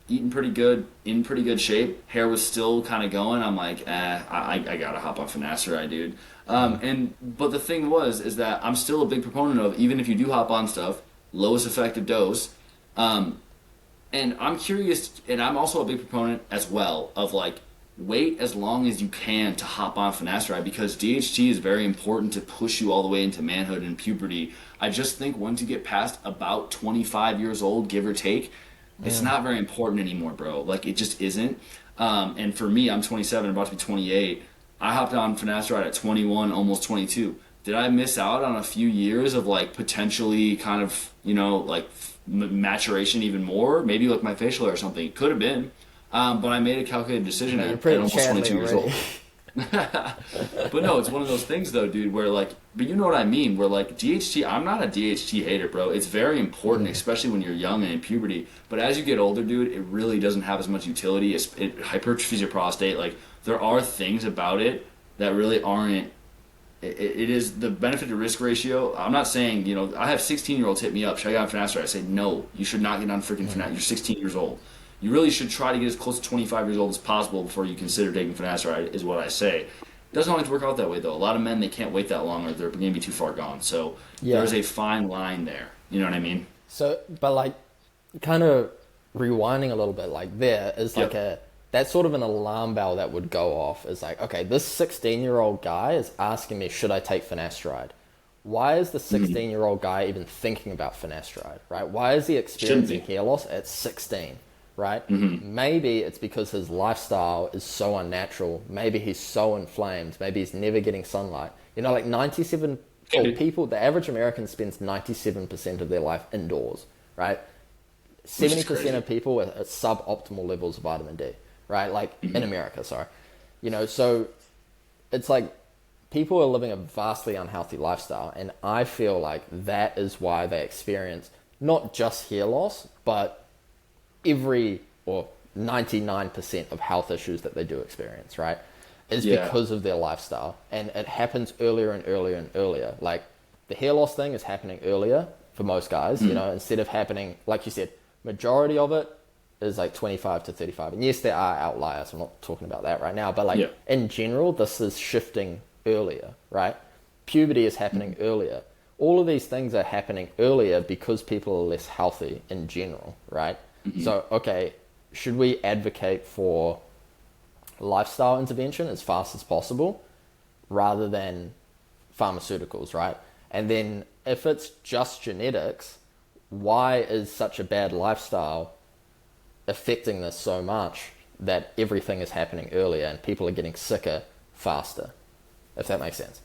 S1: eating pretty good, in pretty good shape. Hair was still kind of going. I'm like, I gotta hop on finasteride, dude. But the thing is that I'm still a big proponent of, even if you do hop on stuff, lowest effective dose. And I'm curious, and I'm also a big proponent as well of like, wait as long as you can to hop on finasteride, because DHT is very important to push you all the way into manhood and puberty. I just think once you get past about 25 years old, give or take, it's not very important anymore, bro. Like, it just isn't. And for me, I'm 27, about to be 28. I hopped on finasteride at 21, almost 22. Did I miss out on a few years of like potentially kind of, like maturation even more? Maybe like my facial hair or something. Could have been. But I made a calculated decision
S2: You're
S1: at
S2: pretty
S1: almost
S2: Chadley
S1: 22 years
S2: already.
S1: old. But no, it's one of those things though, dude, where like, but you know what I mean, where like DHT, I'm not a DHT hater, bro. It's very important, especially when you're young and in puberty. But as you get older, dude, it really doesn't have as much utility. It hypertrophies your prostate. Like, there are things about it that really aren't. It is the benefit to risk ratio. I'm not saying, I have 16-year-olds hit me up, should I get on finasteride? I say, no, you should not get on freaking finasteride. You're 16 years old. You really should try to get as close to 25 years old as possible before you consider taking finasteride, is what I say. It doesn't always work out that way, though. A lot of men, they can't wait that long or they're going to be too far gone. So
S2: Yeah.
S1: there's a fine line there. You know what I mean?
S2: So, but like, kind of rewinding a little bit, like there is like
S1: Yep.
S2: that's sort of an alarm bell that would go off. Is like, okay, this 16-year-old guy is asking me, should I take finasteride? Why is the 16-year-old guy even thinking about finasteride, right? Why is he
S1: Shouldn't
S2: experiencing
S1: be.
S2: hair loss at 16, right? Maybe it's because his lifestyle is so unnatural. Maybe he's so inflamed. Maybe he's never getting sunlight. You know, like 97,
S1: Could
S2: or
S1: be.
S2: people, the average American spends 97% of their life indoors, right?
S1: Which is
S2: 70%
S1: crazy.
S2: of people are at suboptimal levels of vitamin D, right? Like in America, sorry. You know, so it's like people are living a vastly unhealthy lifestyle. And I feel like that is why they experience not just hair loss, but every or 99% of health issues that they do experience, right? Is
S1: Yeah.
S2: because of their lifestyle. And it happens earlier and earlier and earlier. Like the hair loss thing is happening earlier for most guys, you know, instead of happening, like you said, majority of it is like 25 to 35. And yes, there are outliers. I'm not talking about that right now. But like
S1: Yeah.
S2: in general, this is shifting earlier, right? Puberty is happening earlier. All of these things are happening earlier because people are less healthy in general, right? So, okay, should we advocate for lifestyle intervention as fast as possible rather than pharmaceuticals, right? And then if it's just genetics, why is such a bad lifestyle affecting this so much that everything is happening earlier and people are getting sicker faster, if that makes sense?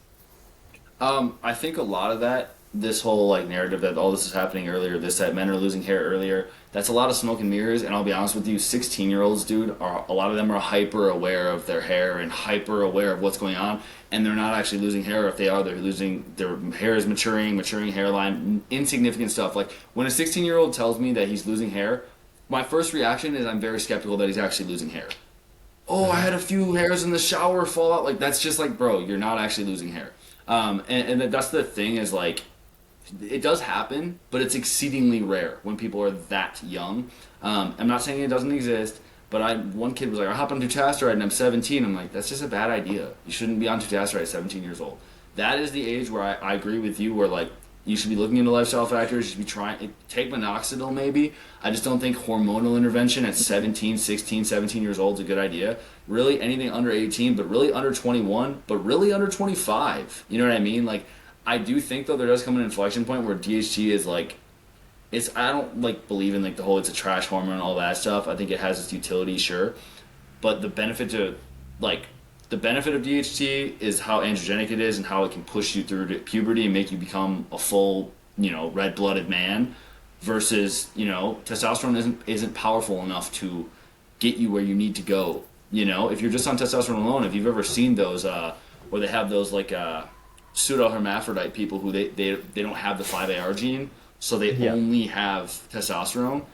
S1: I think a lot of that, this whole like narrative that all this is happening earlier, this that men are losing hair earlier, that's a lot of smoke and mirrors. And I'll be honest with you, 16-year-olds, dude, are a lot of them are hyper aware of their hair and hyper aware of what's going on, and they're not actually losing hair. Or if they are, they're losing their hair is maturing hairline, insignificant stuff. Like when a 16-year-old tells me that he's losing hair, my first reaction is I'm very skeptical that he's actually losing hair. Oh, I had a few hairs in the shower fall out. Like that's just like, bro, you're not actually losing hair. And that's the thing is like, it does happen, but it's exceedingly rare when people are that young. I'm not saying it doesn't exist, but one kid was like, I hop on dutasteride and I'm 17. I'm like, that's just a bad idea. You shouldn't be on dutasteride at 17 years old. That is the age where I agree with you, where like you should be looking into lifestyle factors. You should be trying take minoxidil maybe. I just don't think hormonal intervention at 17, 16, 17 years old is a good idea. Really anything under 18, but really under 21, but really under 25. You know what I mean? Like I do think though there does come an inflection point where DHT is like it's I don't like believe in like the whole it's a trash hormone and all that stuff. I think it has its utility, sure. But like the benefit of DHT is how androgenic it is and how it can push you through to puberty and make you become a full, red-blooded man versus, testosterone isn't powerful enough to get you where you need to go. If you're just on testosterone alone, if you've ever seen those where they have those like pseudo hermaphrodite people who they don't have the 5AR gene, so they
S2: Yeah.
S1: only have testosterone,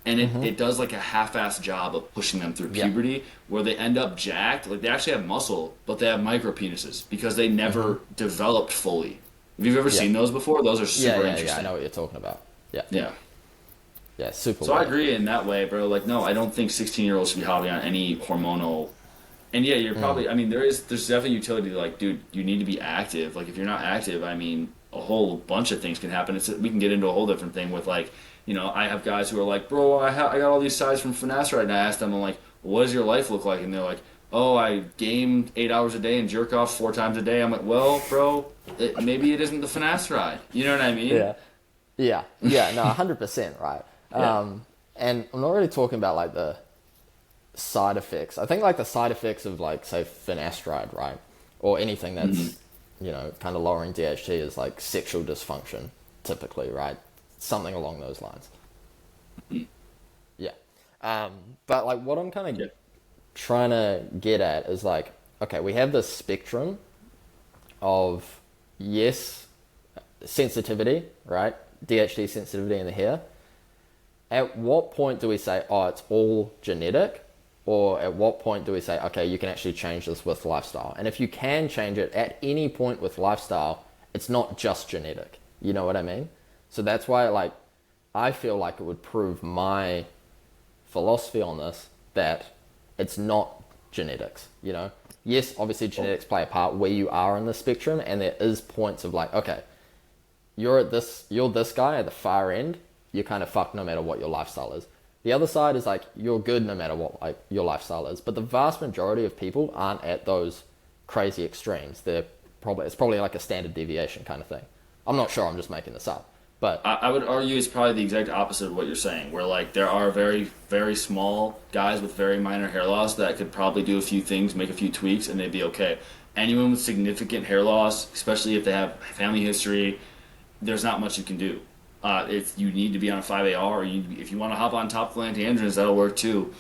S1: and it does like a half-assed job of pushing them through
S2: Yeah.
S1: puberty where they end up jacked. Like they actually have muscle, but they have micro penises because they never developed fully. If you've ever
S2: Yeah.
S1: seen those before, those are
S2: Yeah,
S1: super
S2: yeah,
S1: interesting.
S2: yeah. I know what you're talking about. Yeah,
S1: Yeah.
S2: yeah, super.
S1: So I
S2: weird.
S1: agree in that way, bro. Like, no, I don't think 16-year-olds should be hopping on any hormonal. And yeah, you're probably. I mean, there's definitely utility. Like, dude, you need to be active. Like, if you're not active, I mean, a whole bunch of things can happen. We can get into a whole different thing with like, I have guys who are like, bro, I got all these sides from finasteride, and I ask them, I'm like, what does your life look like? And they're like, oh, I game 8 hours a day and jerk off 4 times a day. I'm like, well, bro, maybe it isn't the finasteride. You know what I mean?
S2: Yeah, yeah, yeah. No, 100% right.
S1: Yeah.
S2: And I'm not really talking about like the side effects. I think like the side effects of like say finasteride, right, or anything that's kind of lowering DHT is like sexual dysfunction, typically, right? Something along those lines. Yeah. But like what I'm kind of
S1: Yeah.
S2: trying to get at is like, okay, we have this spectrum of yes, sensitivity, right? DHT sensitivity in the hair. At what point do we say, oh, it's all genetic? Or at what point do we say, okay, you can actually change this with lifestyle? And if you can change it at any point with lifestyle, it's not just genetic. You know what I mean? So that's why, like, I feel like it would prove my philosophy on this that it's not genetics, Yes, obviously genetics play a part where you are in the spectrum, and there is points of like, okay, you're this guy at the far end, you're kind of fucked no matter what your lifestyle is. The other side is like you're good no matter what like your lifestyle is, but the vast majority of people aren't at those crazy extremes. It's probably like a standard deviation kind of thing. I'm not sure. I'm just making this up, but
S1: I would argue it's probably the exact opposite of what you're saying, where like there are very, very small guys with very minor hair loss that could probably do a few things, make a few tweaks, and they'd be okay. Anyone with significant hair loss, especially if they have family history, there's not much you can do. If you need to be on a 5AR, or if you want to hop on topical antiandrogens, that'll work too.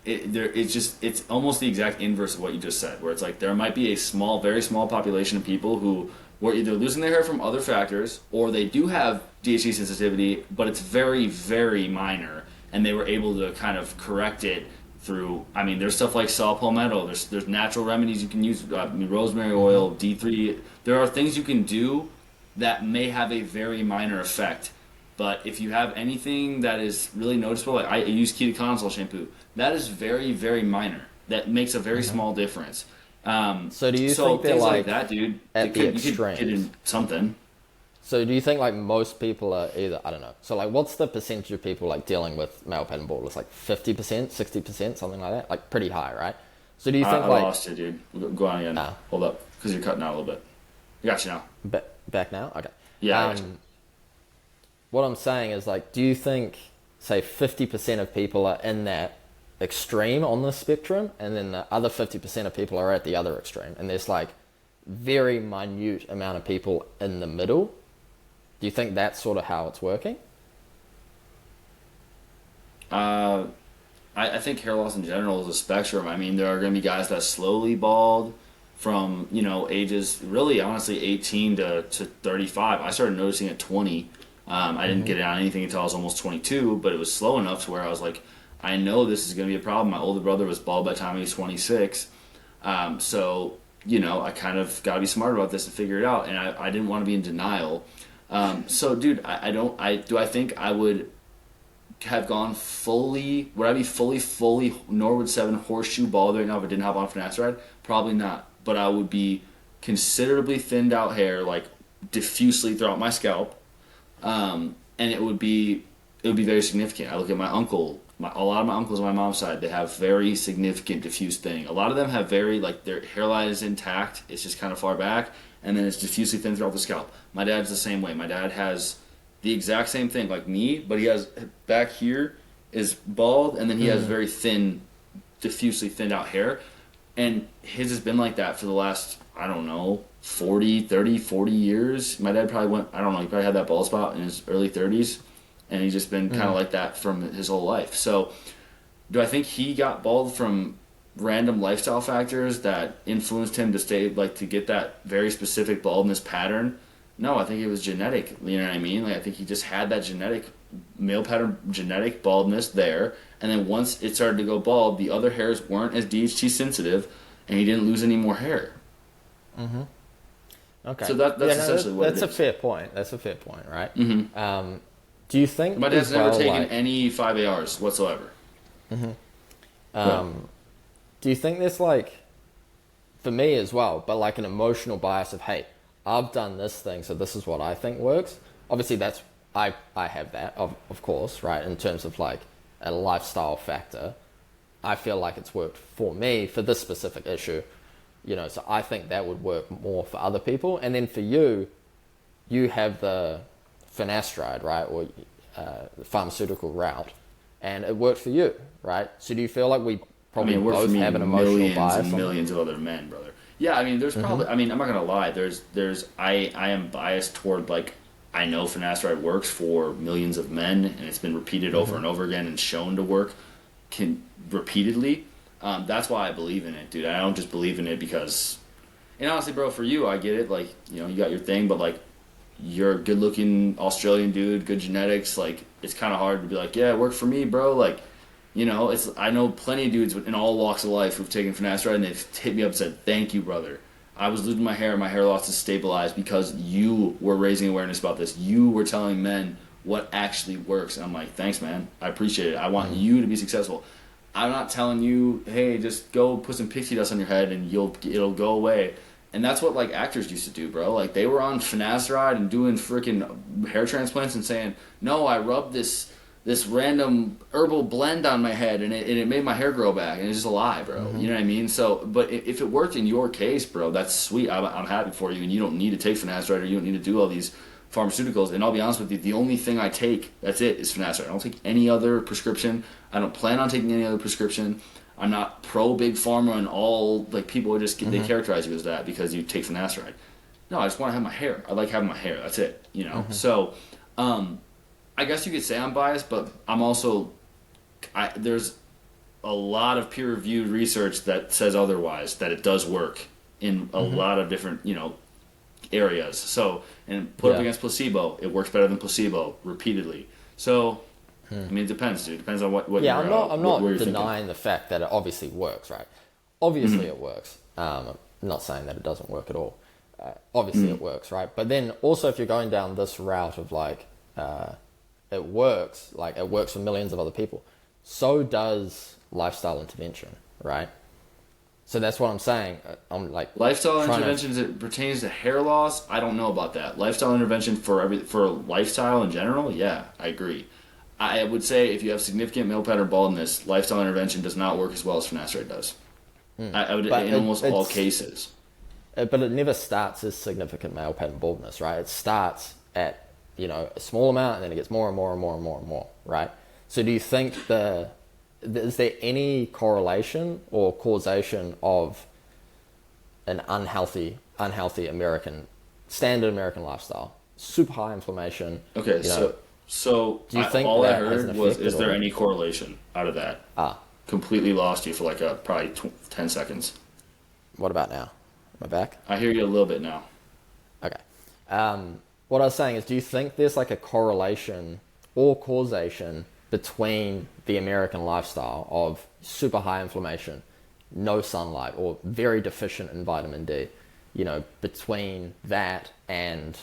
S1: It's almost the exact inverse of what you just said, where it's like there might be a small, very small population of people who were either losing their hair from other factors, or they do have DHT sensitivity, but it's very, very minor, and they were able to kind of correct it through. I mean, there's stuff like saw palmetto. There's natural remedies you can use, rosemary oil, D3. There are things you can do that may have a very minor effect. But if you have anything that is really noticeable, like I use ketoconazole shampoo, that is very, very minor. That makes a very small difference.
S2: so do you
S1: So
S2: think they're
S1: things
S2: like
S1: that, dude,
S2: at the
S1: you could
S2: extremes?
S1: get in something.
S2: So do you think like most people are either, I don't know. So like what's the percentage of people like dealing with male pattern baldness? Like 50%, 60%, something like that? Like pretty high, right? So do you think
S1: I
S2: like
S1: lost you, dude. Go on again.
S2: nah,
S1: Hold up, because you're cutting out a little bit. I got you now.
S2: back now? Okay.
S1: Yeah, I got you.
S2: What I'm saying is like do you think say 50% of people are in that extreme on the spectrum and then the other 50% of people are at the other extreme and there's like very minute amount of people in the middle? Do you think that's sort of how it's working?
S1: I think hair loss in general is a spectrum. I mean, there are going to be guys that slowly bald from, ages really honestly 18 to 35. I started noticing at 20. I didn't get it on anything until I was almost 22, but it was slow enough to where I was like, I know this is going to be a problem. My older brother was bald by the time he was 26. So, I kind of got to be smart about this and figure it out. And I didn't want to be in denial. So, dude, do I think I would have gone fully, would I be fully Norwood 7 horseshoe bald right now if I didn't hop on finasteride? Probably not. But I would be considerably thinned out hair, like diffusely throughout my scalp. And it would be very significant. I look at my uncle, a lot of my uncles on my mom's side, they have very significant diffuse thing. A lot of them have very, like, their hairline is intact, it's just kind of far back, and then it's diffusely thin throughout the scalp. My dad's the same way. My dad has the exact same thing, like me, but he has back here is bald, and then he has very thin, diffusely thinned out hair. And his has been like that for the last, I don't know, 40 years. My dad probably went, I don't know, he probably had that bald spot in his early 30s. And he's just been kind of like that from his whole life. So do I think he got bald from random lifestyle factors that influenced him to stay, like, to get that very specific baldness pattern? No, I think it was genetic. You know what I mean? Like, I think he just had that male pattern genetic baldness there. And then once it started to go bald, the other hairs weren't as DHT sensitive, and he didn't lose any more hair.
S2: Okay.
S1: So that's essentially what it is.
S2: That's a fair point. That's a fair point, right? Do you think
S1: My dad's
S2: as
S1: never
S2: well,
S1: taken
S2: like,
S1: any 5ARs whatsoever.
S2: do you think there's like, for me as well, but like an emotional bias of, hey, I've done this thing, so this is what I think works. Obviously, that's I have that, of course, right? In terms of like a lifestyle factor, I feel like it's worked for me for this specific issue, so I think that would work more for other people. And then for you, you have the finasteride, right, or the pharmaceutical route, and it worked for you, right? So do you feel like we probably
S1: it worked
S2: both
S1: for me
S2: have an emotional bias
S1: and
S2: on
S1: millions of other men, brother. Yeah, I mean, there's probably. I mean, I'm not gonna lie. I am biased toward, like, I know finasteride works for millions of men, and it's been repeated over and over again and shown to work repeatedly. That's why I believe in it, dude. I don't just believe in it because, and honestly, bro, for you, I get it. Like, you got your thing, but like, you're a good-looking Australian dude, good genetics. Like, it's kind of hard to be like, yeah, it worked for me, bro. Like, I know plenty of dudes in all walks of life who've taken finasteride and they've hit me up and said, thank you, brother. I was losing my hair loss is stabilized because you were raising awareness about this. You were telling men what actually works. And I'm like, thanks, man. I appreciate it. I want you to be successful. I'm not telling you, hey, just go put some pixie dust on your head and it'll go away. And that's what, like, actors used to do, bro. Like, they were on finasteride and doing freaking hair transplants and saying, no, I rubbed this this random herbal blend on my head and it made my hair grow back and it's just a lie, bro. You know what I mean? So, but if it worked in your case, bro, that's sweet. I'm happy for you, and you don't need to take finasteride, or you don't need to do all these pharmaceuticals. And I'll be honest with you, the only thing I take, that's it, is finasteride. I don't take any other prescription. I don't plan on taking any other prescription. I'm not pro big pharma and all, like, people are just, they characterize you as that because you take finasteride. No, I just want to have my hair. I like having my hair. That's it, you know? So, I guess you could say I'm biased, but I'm also, there's a lot of peer-reviewed research that says otherwise, that it does work in a lot of different, areas. So, and put up against placebo, it works better than placebo repeatedly. So, I mean, it depends, dude. It depends on what
S2: Yeah,
S1: you're,
S2: I'm not
S1: what you're
S2: denying
S1: thinking.
S2: the fact that it obviously works, right? Obviously it works. I'm not saying that it doesn't work at all. Obviously it works, right? But then also if you're going down this route of like, it works for millions of other people, so does lifestyle intervention, right? So that's what I'm saying. I'm like
S1: Lifestyle
S2: trying
S1: interventions that pertains to hair loss, I don't know about that. Lifestyle intervention for lifestyle in general, yeah, I agree. I would say if you have significant male pattern baldness, lifestyle intervention does not work as well as finasteride does. I would
S2: But
S1: in almost all
S2: it's
S1: cases.
S2: but it never starts as significant male pattern baldness, right? It starts at a small amount and then it gets more and more and more and more and more, right? So do you think is there any correlation or causation of an unhealthy standard American lifestyle, super high inflammation?
S1: Okay,
S2: Do you think
S1: all I
S2: that has an
S1: heard was,
S2: effect at
S1: is there
S2: all?
S1: any correlation out of that? Completely lost you for like probably 10 seconds.
S2: What about now? Am I back?
S1: I hear you a little bit now.
S2: Okay. What I was saying is, do you think there's like a correlation or causation between the American lifestyle of super high inflammation, no sunlight, or very deficient in vitamin D, between that and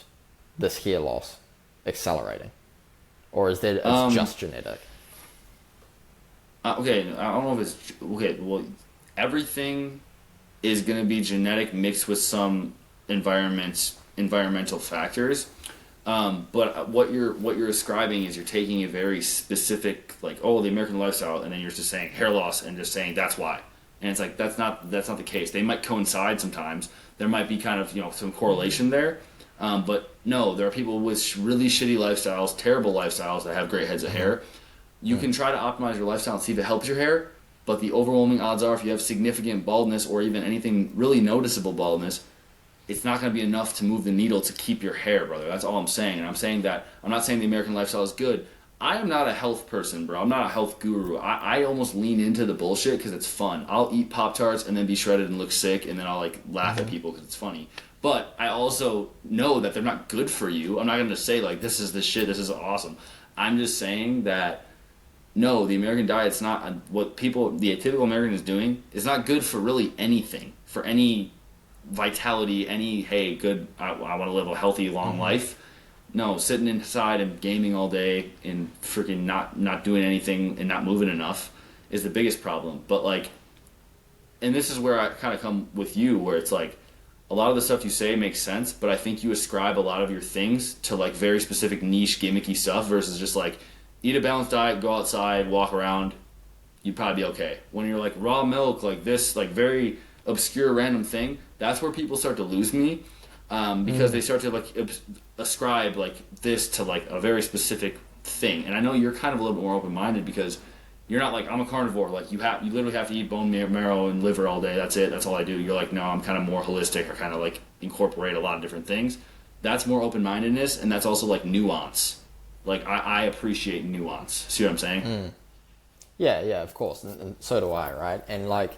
S2: this hair loss accelerating? Or is that it's just genetic?
S1: Okay, I don't know if it's okay. Well, everything is going to be genetic mixed with some environmental factors. But what you're ascribing is you're taking a very specific, like, oh, the American lifestyle, and then you're just saying hair loss and just saying that's why. And it's like that's not the case. They might coincide sometimes. There might be kind of some correlation there. But no, there are people with really shitty lifestyles, terrible lifestyles that have great heads of hair. You can try to optimize your lifestyle and see if it helps your hair, but the overwhelming odds are if you have significant baldness or even anything really noticeable baldness, it's not going to be enough to move the needle to keep your hair, brother. That's all I'm saying. And I'm not saying the American lifestyle is good. I am not a health person, bro. I'm not a health guru. I almost lean into the bullshit because it's fun. I'll eat Pop-Tarts and then be shredded and look sick, and then I'll like laugh at people because it's funny. But I also know that they're not good for you. I'm not going to say like this is the shit, this is awesome. I'm just saying that no, the American diet's not what the typical American is doing is not good for really anything, for any vitality, hey, good, I want to live a healthy, long life. No, sitting inside and gaming all day and freaking not doing anything and not moving enough is the biggest problem. But like, and this is where I kind of come with you, where it's like, a lot of the stuff you say makes sense, but I think you ascribe a lot of your things to like very specific niche gimmicky stuff versus just like, eat a balanced diet, go outside, walk around, you'd probably be okay. When you're like raw milk, like this, like very obscure random thing, that's where people start to lose me because they start to like ascribe like this to like a very specific thing. And I know you're kind of a little bit more open minded because you're not like I'm a carnivore. Like you literally have to eat bone marrow and liver all day. That's it. That's all I do. You're like no, I'm kind of more holistic. I kind of like incorporate a lot of different things. That's more open mindedness, and that's also like nuance. Like, I appreciate nuance. See what I'm saying?
S2: Yeah, of course. And so do I, right? And, like,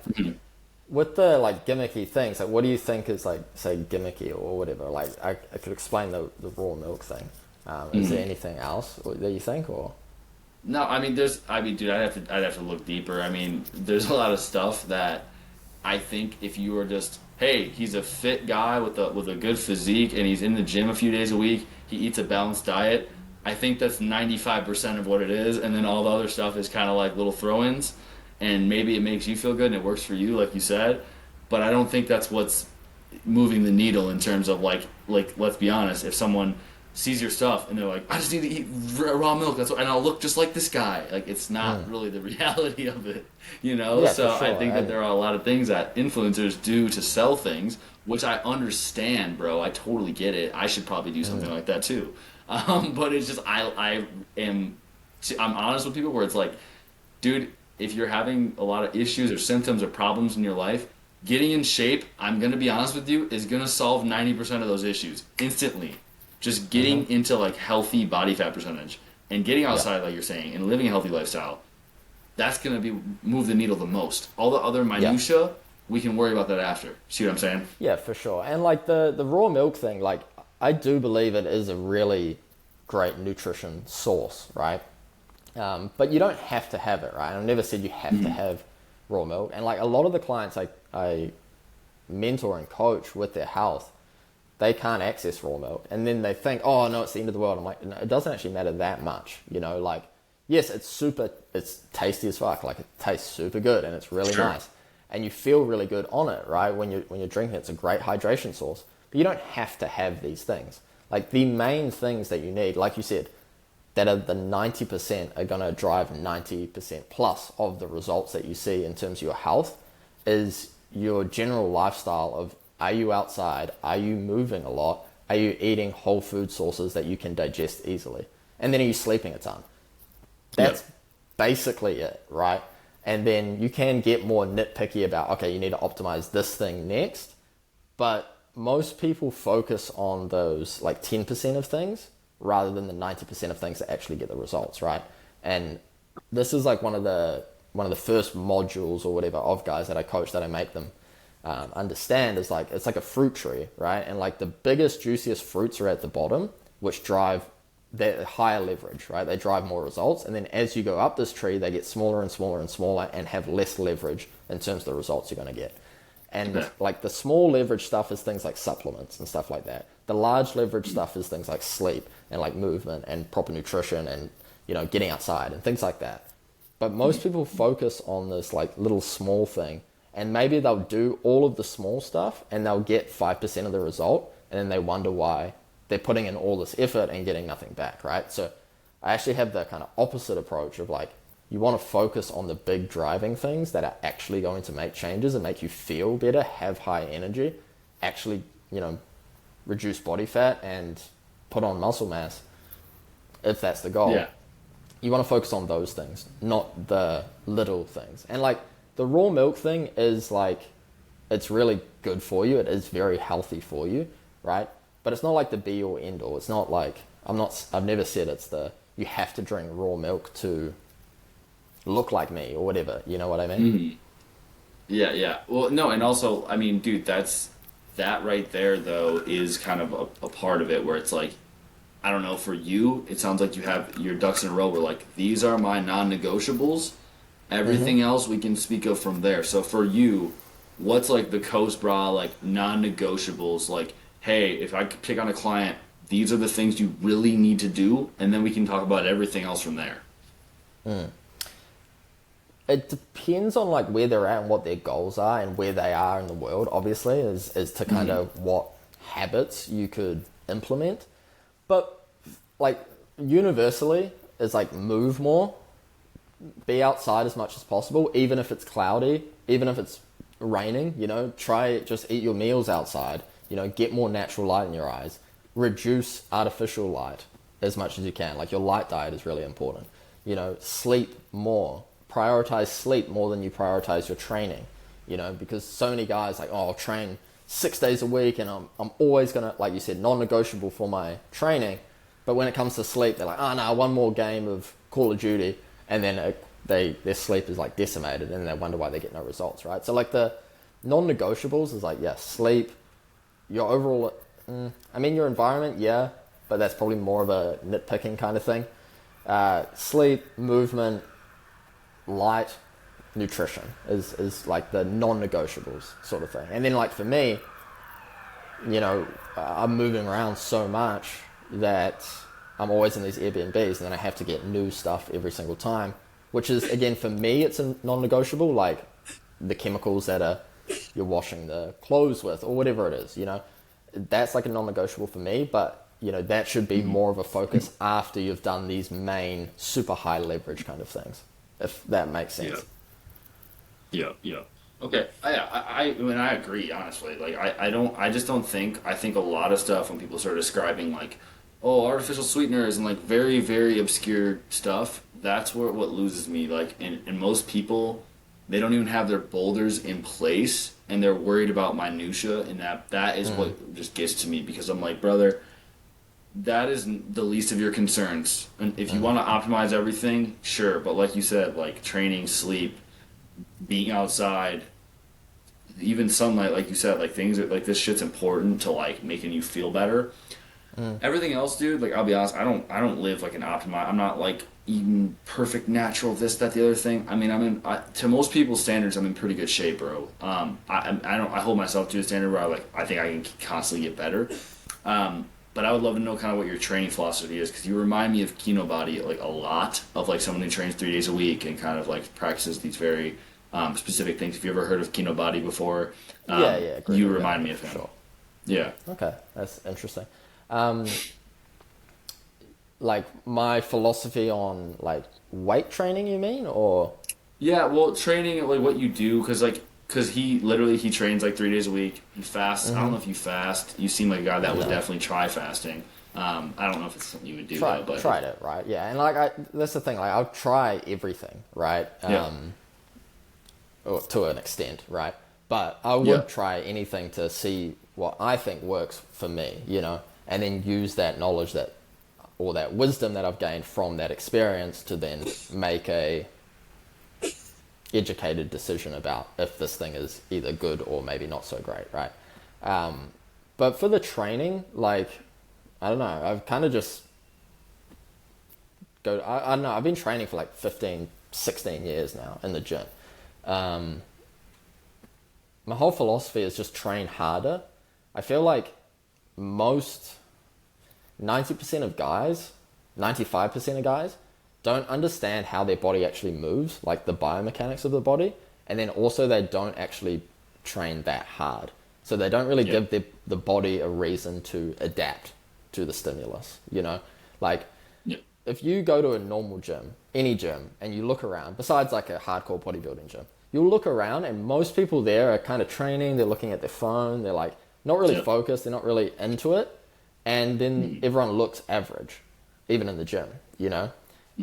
S2: with the, like, gimmicky things, like, what do you think is, like, say, gimmicky or whatever? Like, I could explain the raw milk thing. Is there anything else that you think, or?
S1: No, I mean, dude, I'd have to look deeper. I mean, there's a lot of stuff that I think if you were just, hey, he's a fit guy with a good physique and he's in the gym a few days a week, he eats a balanced diet, I think that's 95% of what it is, and then all the other stuff is kind of like little throw-ins, and maybe it makes you feel good and it works for you, like you said, but I don't think that's what's moving the needle in terms of like let's be honest, if someone sees your stuff and they're like, I just need to eat raw milk. That's what, and I'll look just like this guy. Like it's not really the reality of it, you know.
S2: Yeah, for
S1: So I
S2: sure.
S1: think that
S2: And
S1: there are a lot of things that influencers do to sell things, which I understand, bro. I totally get it. I should probably do something like that too. But it's just I'm honest with people where it's like, dude, if you're having a lot of issues or symptoms or problems in your life, getting in shape, I'm going to be honest with you, is going to solve 90% of those issues instantly. Just getting into like healthy body fat percentage and getting
S2: yeah.
S1: outside, like you're saying, and living a healthy lifestyle, that's going to be move the needle the most. All the other
S2: Yeah.
S1: minutia, we can worry about that after. See what I'm saying?
S2: Yeah, for sure. And like the raw milk thing, like I do believe it is a really great nutrition source, right? But you don't have to have it, right? I've never said you have to have raw milk. And like a lot of the clients I mentor and coach with their health, they can't access raw milk. And then they think, oh no, it's the end of the world. I'm like, no, it doesn't actually matter that much. You know, like, yes, it's tasty as fuck. Like it tastes super good and it's really
S1: Sure.
S2: nice. And you feel really good on it, right? When you're drinking it, it's a great hydration source. But you don't have to have these things. Like the main things that you need, like you said, that are the 90% are going to drive 90% plus of the results that you see in terms of your health is your general lifestyle of, are you outside? Are you moving a lot? Are you eating whole food sources that you can digest easily? And then are you sleeping a ton?
S1: Yep.
S2: That's basically it, right? And then you can get more nitpicky about, okay, you need to optimize this thing next. But most people focus on those like 10% of things rather than the 90% of things that actually get the results, right? And this is like one of the first modules or whatever of guys that I coach, that I make them understand, is like it's like a fruit tree, right? And like the biggest, juiciest fruits are at the bottom, which drive their higher leverage, right? They drive more results. And then as you go up this tree, they get smaller and smaller and smaller and have less leverage in terms of the results you're going to get. And
S1: Okay.
S2: like the small leverage stuff is things like supplements and stuff like that. The large leverage stuff is things like sleep and like movement and proper nutrition and, you know, getting outside and things like that. But most people focus on this like little small thing, and maybe they'll do all of the small stuff and they'll get 5% of the result, and then they wonder why they're putting in all this effort and getting nothing back, right? So I actually have the kind of opposite approach of like, you want to focus on the big driving things that are actually going to make changes and make you feel better, have high energy, actually, you know, reduce body fat and put on muscle mass, if that's the goal.
S1: Yeah.
S2: You want to focus on those things, not the little things. And like the raw milk thing is like, it's really good for you. It is very healthy for you, right? But it's not like the be or end all. It's not like, I've never said it's you have to drink raw milk to look like me or whatever. You know what I mean?
S1: Yeah, yeah. Well, no, and also, I mean, dude, that right there though is kind of a part of it where it's like, I don't know, for you, it sounds like you have your ducks in a row where like these are my non-negotiables. Everything else we can speak of from there. So for you, what's like the Coast Bra like non-negotiables? Like, hey, if I could pick on a client, these are the things you really need to do, and then we can talk about everything else from there.
S2: It depends on like where they're at and what their goals are and where they are in the world, obviously, as to kind of what habits you could implement. But like universally, it's like move more, be outside as much as possible, even if it's cloudy, even if it's raining, you know, try just eat your meals outside, you know, get more natural light in your eyes, reduce artificial light as much as you can. Like your light diet is really important. You know, sleep more, prioritize sleep more than you prioritize your training, you know, because so many guys like, oh, I'll train 6 days a week and I'm always going to, like you said, non-negotiable for my training. But when it comes to sleep, they're like, oh no, one more game of Call of Duty. And then their sleep is like decimated and they wonder why they get no results, right? So like the non-negotiables is like, yeah, sleep, your overall, I mean, your environment, yeah, but that's probably more of a nitpicking kind of thing. Sleep, movement, light, nutrition is like the non-negotiables sort of thing. And then like for me, you know, I'm moving around so much that I'm always in these Airbnbs and then I have to get new stuff every single time, which is, again, for me, it's a non-negotiable, like the chemicals that you're washing the clothes with or whatever it is, you know, that's like a non-negotiable for me. But that should be more of a focus after you've done these main super high leverage kind of things, if that makes
S1: Yeah.
S2: sense.
S1: Yeah. Yeah. Okay. I mean, I agree, honestly. Like, I just don't think, I think a lot of stuff when people start describing, like, oh, artificial sweeteners and, like, very, very obscure stuff, that's where what loses me. Like, and most people, they don't even have their boulders in place and they're worried about minutia, and that is what just gets to me because I'm like, brother, that is the least of your concerns. And if you want to optimize everything, sure, but like you said, like training, sleep, being outside, even sunlight, like you said, like things that like this shit's important to like making you feel better. Everything else, dude, like I'll be honest, I don't live like an optimize. I'm not like eating perfect natural this that the other thing. I mean, to most people's standards, I'm in pretty good shape, bro. I don't I hold myself to a standard where I think I can constantly get better. But I would love to know kind of what your training philosophy is because you remind me of Kino Body like a lot of like someone who trains 3 days a week and kind of like practices these very specific things. If you ever heard of Kino Body before,
S2: Yeah,
S1: you
S2: Gregory,
S1: remind me of
S2: for
S1: him.
S2: sure.
S1: Yeah.
S2: Okay, that's interesting. Um, like my philosophy on like weight training, you mean, or
S1: Yeah, well, training like what you do, because he literally he trains like 3 days a week. He fasts. I don't know if you fast. You seem like a guy that would
S2: no?
S1: definitely try fasting. I don't know if it's something you would do
S2: Try
S1: though, but
S2: tried it, right? Yeah, and like that's the thing. Like I'll try everything, right?
S1: yeah,
S2: Or to an extent, right? But I
S1: yeah,
S2: would try anything to see what I think works for me, and then use that knowledge or that wisdom that I've gained from that experience to then make a educated decision about if this thing is either good or maybe not so great, right? But for the training, like, I don't know, I've kind of just I don't know, I've been training for like 15, 16 years now in the gym. Um, my whole philosophy is just train harder. I feel like most 90% of guys, 95% of guys, don't understand how their body actually moves, like the biomechanics of the body, and then also they don't actually train that hard. So they don't really
S1: yeah,
S2: give the body a reason to adapt to the stimulus, Like
S1: yeah,
S2: if you go to a normal gym, any gym, and you look around, besides like a hardcore bodybuilding gym, you'll look around and most people there are kind of training, they're looking at their phone, they're like not really
S1: yeah,
S2: focused, they're not really into it, and then everyone looks average, even in the gym.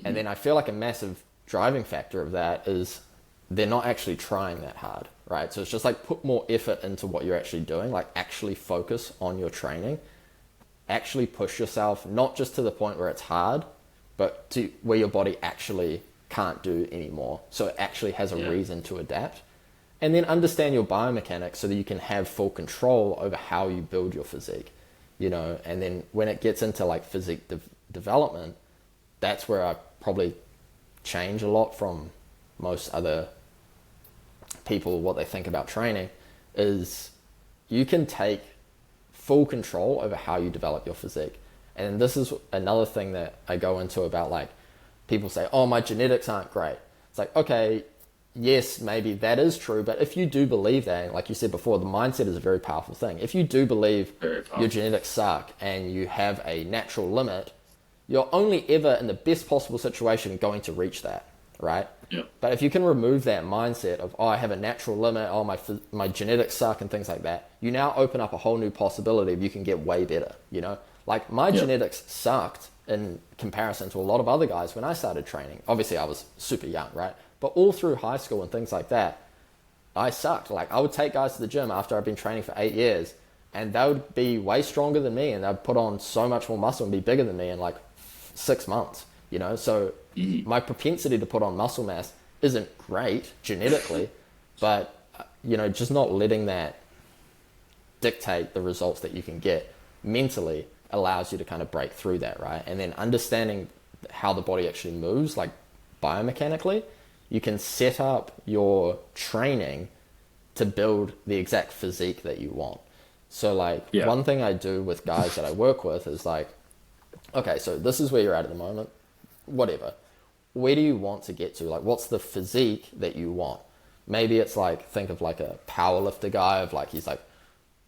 S2: And then I feel like a massive driving factor of that is they're not actually trying that hard, right? So it's just like put more effort into what you're actually doing, like actually focus on your training, actually push yourself, not just to the point where it's hard, but to where your body actually can't do anymore. So it actually has a
S1: yeah,
S2: reason to adapt. And then understand your biomechanics so that you can have full control over how you build your physique. And then when it gets into like physique development, that's where I probably change a lot from most other people. What they think about training is you can take full control over how you develop your physique. And this is another thing that I go into about like people say, oh, my genetics aren't great. It's like, okay, yes, maybe that is true. But if you do believe that, like you said before, the mindset is a very powerful thing. If you do believe
S1: very
S2: your
S1: powerful.
S2: genetics suck and you have a natural limit, you're only ever in the best possible situation going to reach that, right?
S1: Yeah,
S2: But if you can remove that mindset of, oh, I have a natural limit, oh, my genetics suck and things like that, you now open up a whole new possibility of you can get way better. Like my
S1: yeah,
S2: genetics sucked in comparison to a lot of other guys when I started training. Obviously, I was super young, right? But all through high school and things like that, I sucked. Like I would take guys to the gym after I've been training for 8 years and they would be way stronger than me and they'd put on so much more muscle and be bigger than me in like 6 months. So my propensity to put on muscle mass isn't great genetically, but just not letting that dictate the results that you can get mentally allows you to kind of break through that, right? And then understanding how the body actually moves, like biomechanically, you can set up your training to build the exact physique that you want. So like
S1: yeah,
S2: one thing I do with guys that I work with is like, okay, so this is where you're at the moment, whatever. Where do you want to get to? Like, what's the physique that you want? Maybe it's like, think of like a powerlifter guy of like, he's like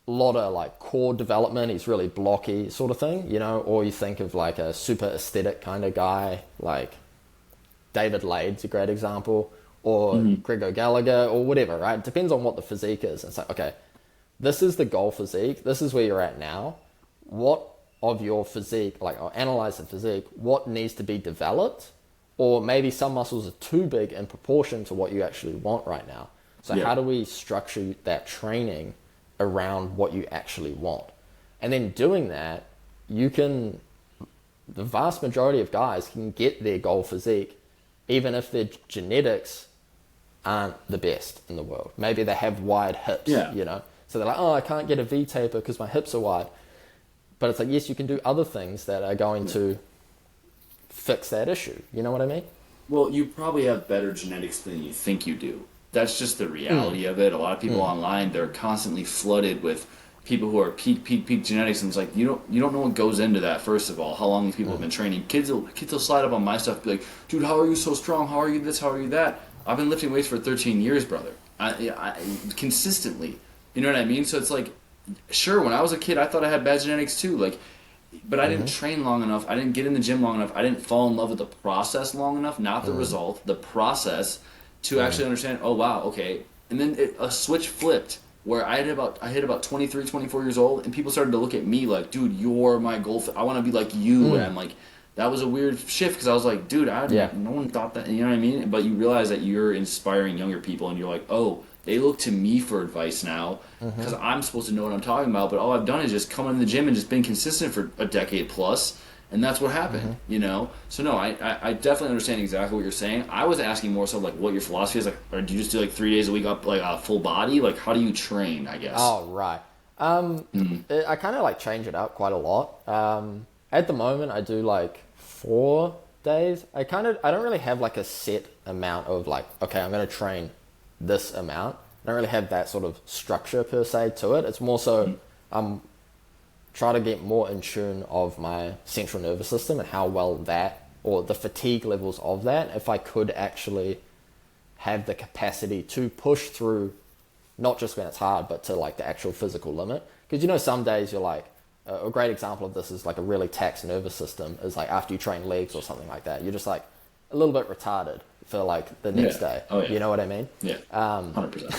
S2: lot of like core development. He's really blocky sort of thing, you know, or you think of like a super aesthetic kind of guy, like David Lade's a great example, or Gregor Gallagher or whatever, right? It depends on what the physique is. It's like, okay, this is the goal physique. This is where you're at now. What of your physique, like, or analyze the physique, what needs to be developed? Or maybe some muscles are too big in proportion to what you actually want right now. So how do we structure that training around what you actually want? And then doing that, the vast majority of guys can get their goal physique, even if their genetics aren't the best in the world. Maybe they have wide hips, you know? So they're like, oh, I can't get a V taper because my hips are wide. But it's like, yes, you can do other things that are going to fix that issue. You know what I mean?
S1: Well, you probably have better genetics than you think you do. That's just the reality of it. A lot of people online, they're constantly flooded with people who are peak genetics, and it's like you don't know what goes into that. First of all, how long these people have been training. Kids will slide up on my stuff, be like, "Dude, how are you so strong? How are you this? How are you that?" I've been lifting weights for 13 years, brother. I consistently. You know what I mean? So it's like, sure, when I was a kid, I thought I had bad genetics too. Like, but I didn't train long enough. I didn't get in the gym long enough. I didn't fall in love with the process long enough, not the result, the process, to actually understand, oh, wow, okay. And then a switch flipped where I hit about 23, 24 years old, and people started to look at me like, dude, you're my goal. I want to be like you. And I'm like, that was a weird shift because I was like, dude, no one thought that. You know what I mean? But you realize that you're inspiring younger people, and you're like, oh, they look to me for advice now because I'm supposed to know what I'm talking about. But all I've done is just come in the gym and just been consistent for a decade plus, and that's what happened, you know? So, no, I definitely understand exactly what you're saying. I was asking more so, like, what your philosophy is. Like, or do you just do, like, 3 days a week up, like, a full body? Like, how do you train, I guess?
S2: Oh, right. I kind of, like, change it up quite a lot. At the moment, I do, like, 4 days. I don't really have, like, a set amount of, like, okay, I'm going to train this amount. I don't really have that sort of structure, per se, to it. It's more so try to get more in tune of my central nervous system and how well that, or the fatigue levels of that, if I could actually have the capacity to push through, not just when it's hard, but to like the actual physical limit. Because, you know, some days you're like, a great example of this is like a really taxed nervous system is like after you train legs or something like that, you're just like a little bit retarded for like the next day.
S1: Oh, yeah.
S2: You know what I mean?
S1: Yeah, 100%.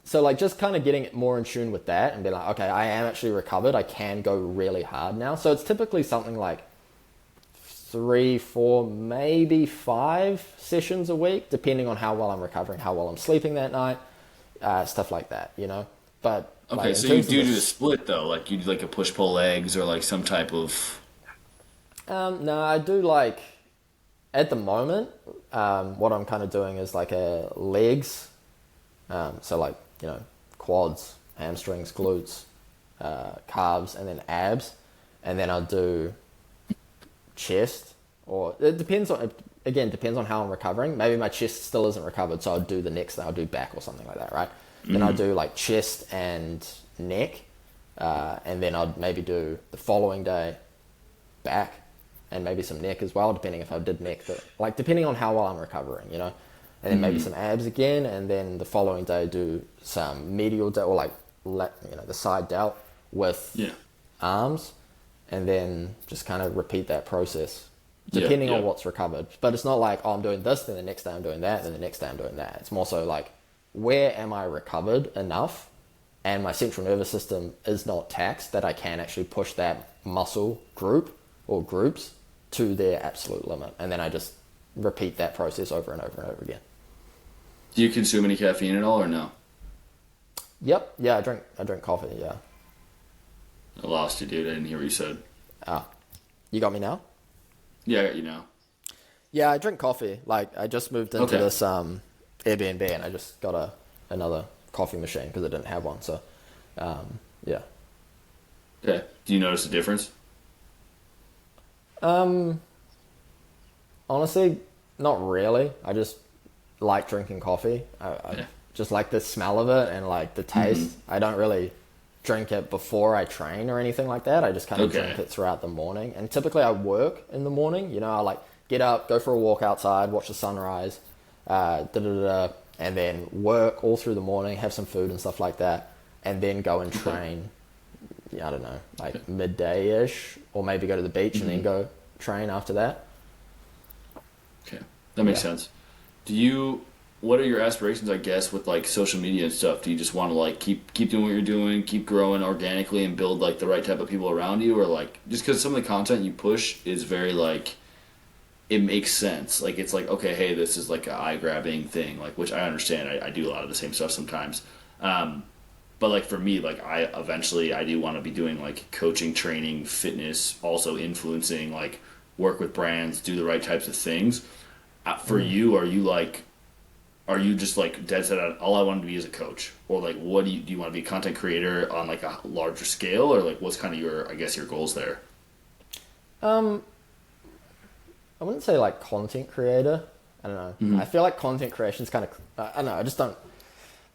S2: So like just kind of getting more in tune with that and be like, okay, I am actually recovered. I can go really hard now. So it's typically something like 3, 4, maybe 5 sessions a week, depending on how well I'm recovering, how well I'm sleeping that night, stuff like that, you know? But
S1: Okay,
S2: like,
S1: so you do a split, though. Like, you do like a push-pull legs or like some type of...
S2: No, I do like, at the moment, what I'm kind of doing is like a legs. So like, you know, quads, hamstrings, glutes, calves, and then abs. And then I'll do chest, or it depends on how I'm recovering. Maybe my chest still isn't recovered, so I'll do the next thing. I'll do back or something like that, right? Then I'll do like chest and neck. And then I'd maybe do the following day back and maybe some neck as well, depending if I did neck, like depending on how well I'm recovering, you know? And then maybe some abs again, and then the following day do some medial delt, or like, you know, the side delt with arms, and then just kind of repeat that process depending on what's recovered. But it's not like, oh, I'm doing this, then the next day I'm doing that, then the next day I'm doing that. It's more so like, where am I recovered enough and my central nervous system is not taxed that I can actually push that muscle group or groups to their absolute limit. And then I just repeat that process over and over and over again.
S1: Do you consume any caffeine at all or no?
S2: Yep. Yeah, I drink coffee, yeah.
S1: I lost you, dude. I didn't hear what you said.
S2: Ah. You got me now?
S1: Yeah, I got you now.
S2: Yeah, I drink coffee. Like, I just moved into this Airbnb, and I just got another coffee machine because I didn't have one. So, yeah.
S1: Okay. Do you notice a difference?
S2: Honestly, not really. I just like drinking coffee. I just like the smell of it and like the taste. I don't really drink it before I train or anything like that. I just kind of drink it throughout the morning. And typically I work in the morning. You know, I like get up, go for a walk outside, watch the sunrise, and then work all through the morning, have some food and stuff like that, and then go and train. Yeah, I don't know, like midday-ish, or maybe go to the beach and then go train after that.
S1: Okay, that makes sense. Do you? What are your aspirations? I guess with like social media and stuff. Do you just want to like keep doing what you're doing, keep growing organically, and build like the right type of people around you, or like just because some of the content you push is very like it makes sense. Like it's like okay, hey, this is like an eye grabbing thing, like which I understand. I do a lot of the same stuff sometimes. Um, but like for me, like I do want to be doing like coaching, training, fitness, also influencing, like work with brands, do the right types of things. For you, are you just like dead set on all I want to be is a coach, or like what do you want to be a content creator on like a larger scale, or like what's kind of your I guess your goals there?
S2: Um, I wouldn't say like content creator. I don't know. I feel like content creation is kind of, I don't know. I just don't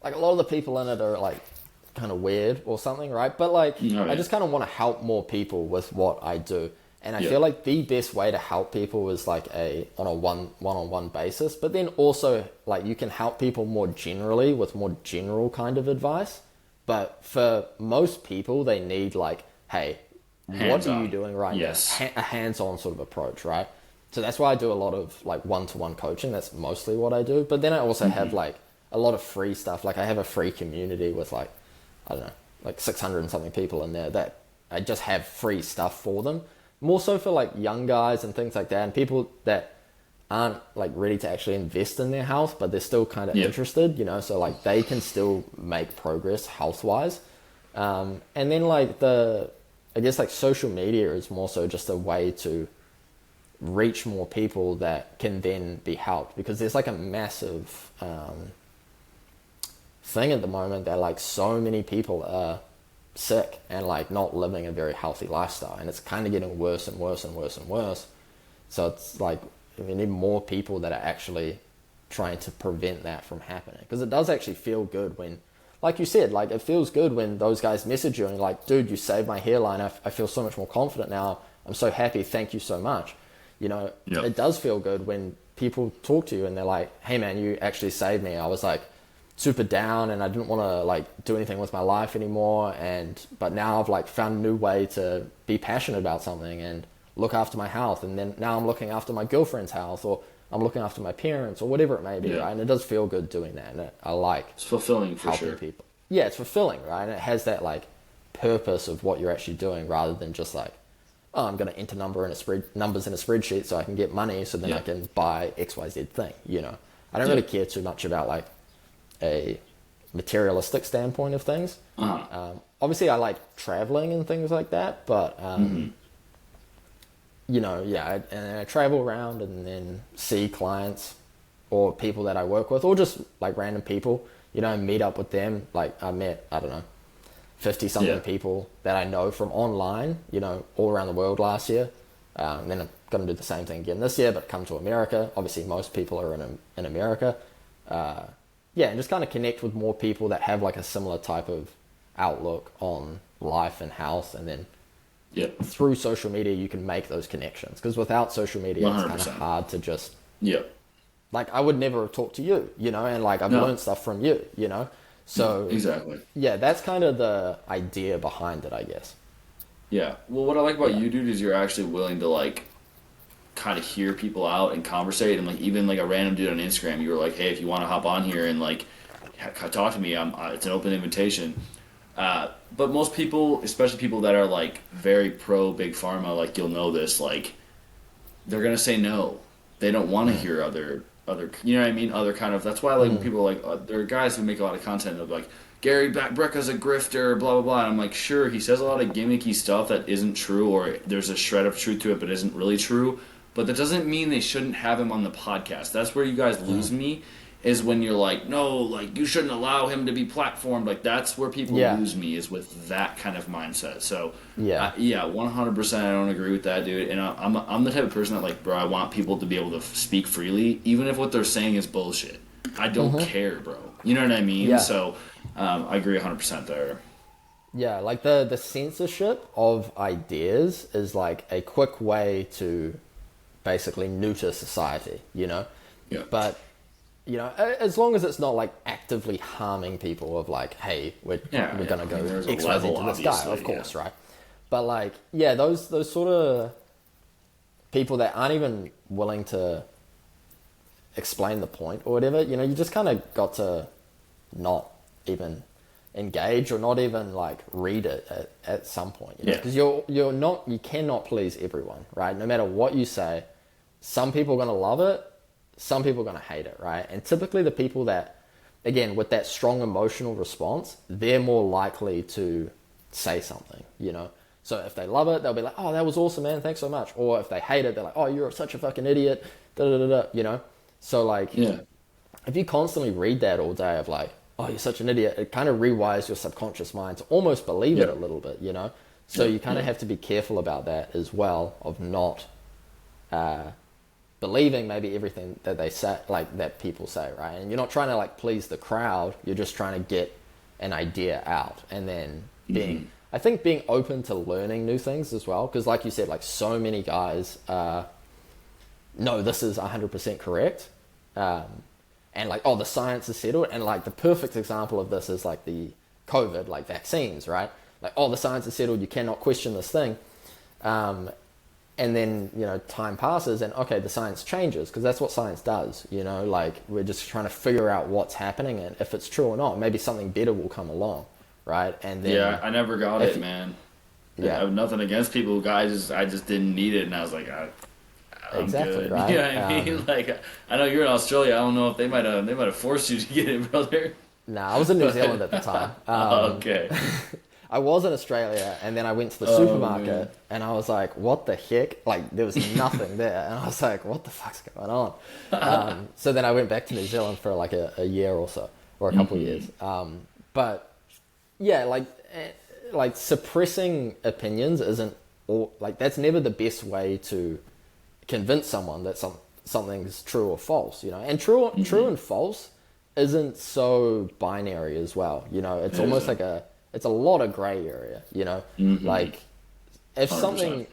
S2: like a lot of the people in it are like kind of weird or something, right? But like, I just kind of want to help more people with what I do. And I feel like the best way to help people is like on a one-on-one basis, but then also like you can help people more generally with more general kind of advice. But for most people, they need like, hey, what are you doing right now? A hands-on sort of approach, right? So that's why I do a lot of like one-to-one coaching. That's mostly what I do. But then I also have like a lot of free stuff. Like I have a free community with like, I don't know, like 600 and something people in there that I just have free stuff for them. More so for like young guys and things like that, and people that aren't like ready to actually invest in their health, but they're still kind of interested, you know, so like they can still make progress health wise. And then like I guess like social media is more so just a way to reach more people that can then be helped, because there's like a massive thing at the moment that like so many people are sick and like not living a very healthy lifestyle, and it's kind of getting worse and worse and worse and worse. So it's like we need more people that are actually trying to prevent that from happening, because it does actually feel good when, like you said, like it feels good when those guys message you and you're like, dude, you saved my hairline, I feel so much more confident now, I'm so happy, thank you so much. You know, it does feel good when people talk to you and they're like, hey man, you actually saved me, I was like super down and I didn't want to like do anything with my life anymore, but now I've like found a new way to be passionate about something and look after my health, and then now I'm looking after my girlfriend's health, or I'm looking after my parents, or whatever it may be, right? And it does feel good doing that, and I like
S1: it's fulfilling for
S2: helping people. Yeah, it's fulfilling, right? And it has that like purpose of what you're actually doing, rather than just like, oh, I'm going to enter numbers in a spreadsheet so I can get money, so then I can buy XYZ thing, you know. I don't really care too much about like a materialistic standpoint of things. Obviously I like traveling and things like that, but you know, and I travel around and then see clients or people that I work with, or just like random people, you know, meet up with them. Like I met, I don't know, 50 something people that I know from online, you know, all around the world last year. And then I'm going to do the same thing again this year, but come to America. Obviously most people are in America. And just kind of connect with more people that have like a similar type of outlook on life and health, and then through social media you can make those connections, because without social media 100%. It's kind of hard to just like I would never have talked to you, you know, and like I've learned stuff from you, you know, so
S1: exactly,
S2: that's kind of the idea behind it, I guess.
S1: Well, what I like about you, dude, is you're actually willing to like kind of hear people out and conversate, and like even like a random dude on Instagram, you were like, hey, if you want to hop on here and like talk to me, it's an open invitation. But most people, especially people that are like very pro big pharma, like you'll know this, like they're gonna say no. They don't want to hear other, you know what I mean? Other kind of. That's why like when people are like there are guys who make a lot of content of like Gary Brecka's a grifter, blah blah blah. And I'm like, sure, he says a lot of gimmicky stuff that isn't true, or there's a shred of truth to it, but isn't really true. But that doesn't mean they shouldn't have him on the podcast. That's where you guys lose me, is when you're like, no, like you shouldn't allow him to be platformed. Like that's where people lose me, is with that kind of mindset. So 100%, I don't agree with that, dude. And I'm the type of person that like, bro, I want people to be able to speak freely, even if what they're saying is bullshit. I don't care, bro. You know what I mean?
S2: Yeah.
S1: So I agree 100% there.
S2: Yeah, like the censorship of ideas is like a quick way to basically neuter society, you know?
S1: Yeah.
S2: But you know, as long as it's not like actively harming people of like, hey, we're gonna go
S1: there's a
S2: X Y Z
S1: level,
S2: to this guy,
S1: obviously,
S2: of course, right? But like, yeah, those sort of people that aren't even willing to explain the point or whatever, you know, you just kind of got to not even engage or not even like read it at some point, you know, because you cannot please everyone, right? No matter what you say, some people are going to love it, some people are going to hate it, right? And typically the people that, again, with that strong emotional response, they're more likely to say something, you know. So if they love it, they'll be like, oh, that was awesome, man, thanks so much. Or if they hate it, they're like, oh, you're such a fucking idiot, da da da da, you know. So like, if you constantly read that all day of like, oh, you're such an idiot, it kind of rewires your subconscious mind to almost believe it a little bit, you know. So you kind of have to be careful about that as well, of not believing maybe everything that they say, like that people say, right? And you're not trying to like please the crowd, you're just trying to get an idea out, and then I think being open to learning new things as well, because like you said, like so many guys no, this is 100% correct, and like, oh, the science is settled, and like the perfect example of this is like the COVID, like vaccines, right? Like, oh, the science is settled, you cannot question this thing, and then, you know, time passes and okay, the science changes, because that's what science does, you know, like we're just trying to figure out what's happening and if it's true or not. Maybe something better will come along, right? And then
S1: I never got it, man. I have nothing against people who I just didn't need it, and I was like, I'm
S2: exactly
S1: good.
S2: right.
S1: You know what I mean? Like, I know you're in Australia. I don't know if they might have forced you to get it, brother.
S2: Nah, I was in New Zealand at the time.
S1: Okay.
S2: I was in Australia, and then I went to the supermarket, and I was like, what the heck? Like, there was nothing there. And I was like, what the fuck's going on? So then I went back to New Zealand for like a year or so, or a couple of years. But yeah, like suppressing opinions isn't, or like, that's never the best way to convince someone that something's true or false, you know. And true and false isn't so binary as well, you know. It's almost like it's a lot of gray area, you know. Like, if 100%.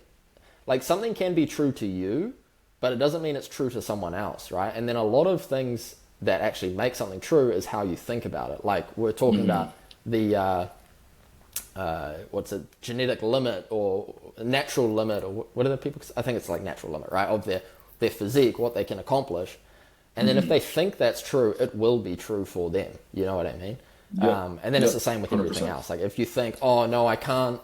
S2: something can be true to you, but it doesn't mean it's true to someone else, right? And then a lot of things that actually make something true is how you think about it. Like, we're talking about the genetic limit or natural limit, or what are the people, I think it's like natural limit, right, of their physique, what they can accomplish. And then if they think that's true, it will be true for them, you know what I mean? And then it's the same with everything
S1: 100%.
S2: else. Like, if you think, oh no, I can't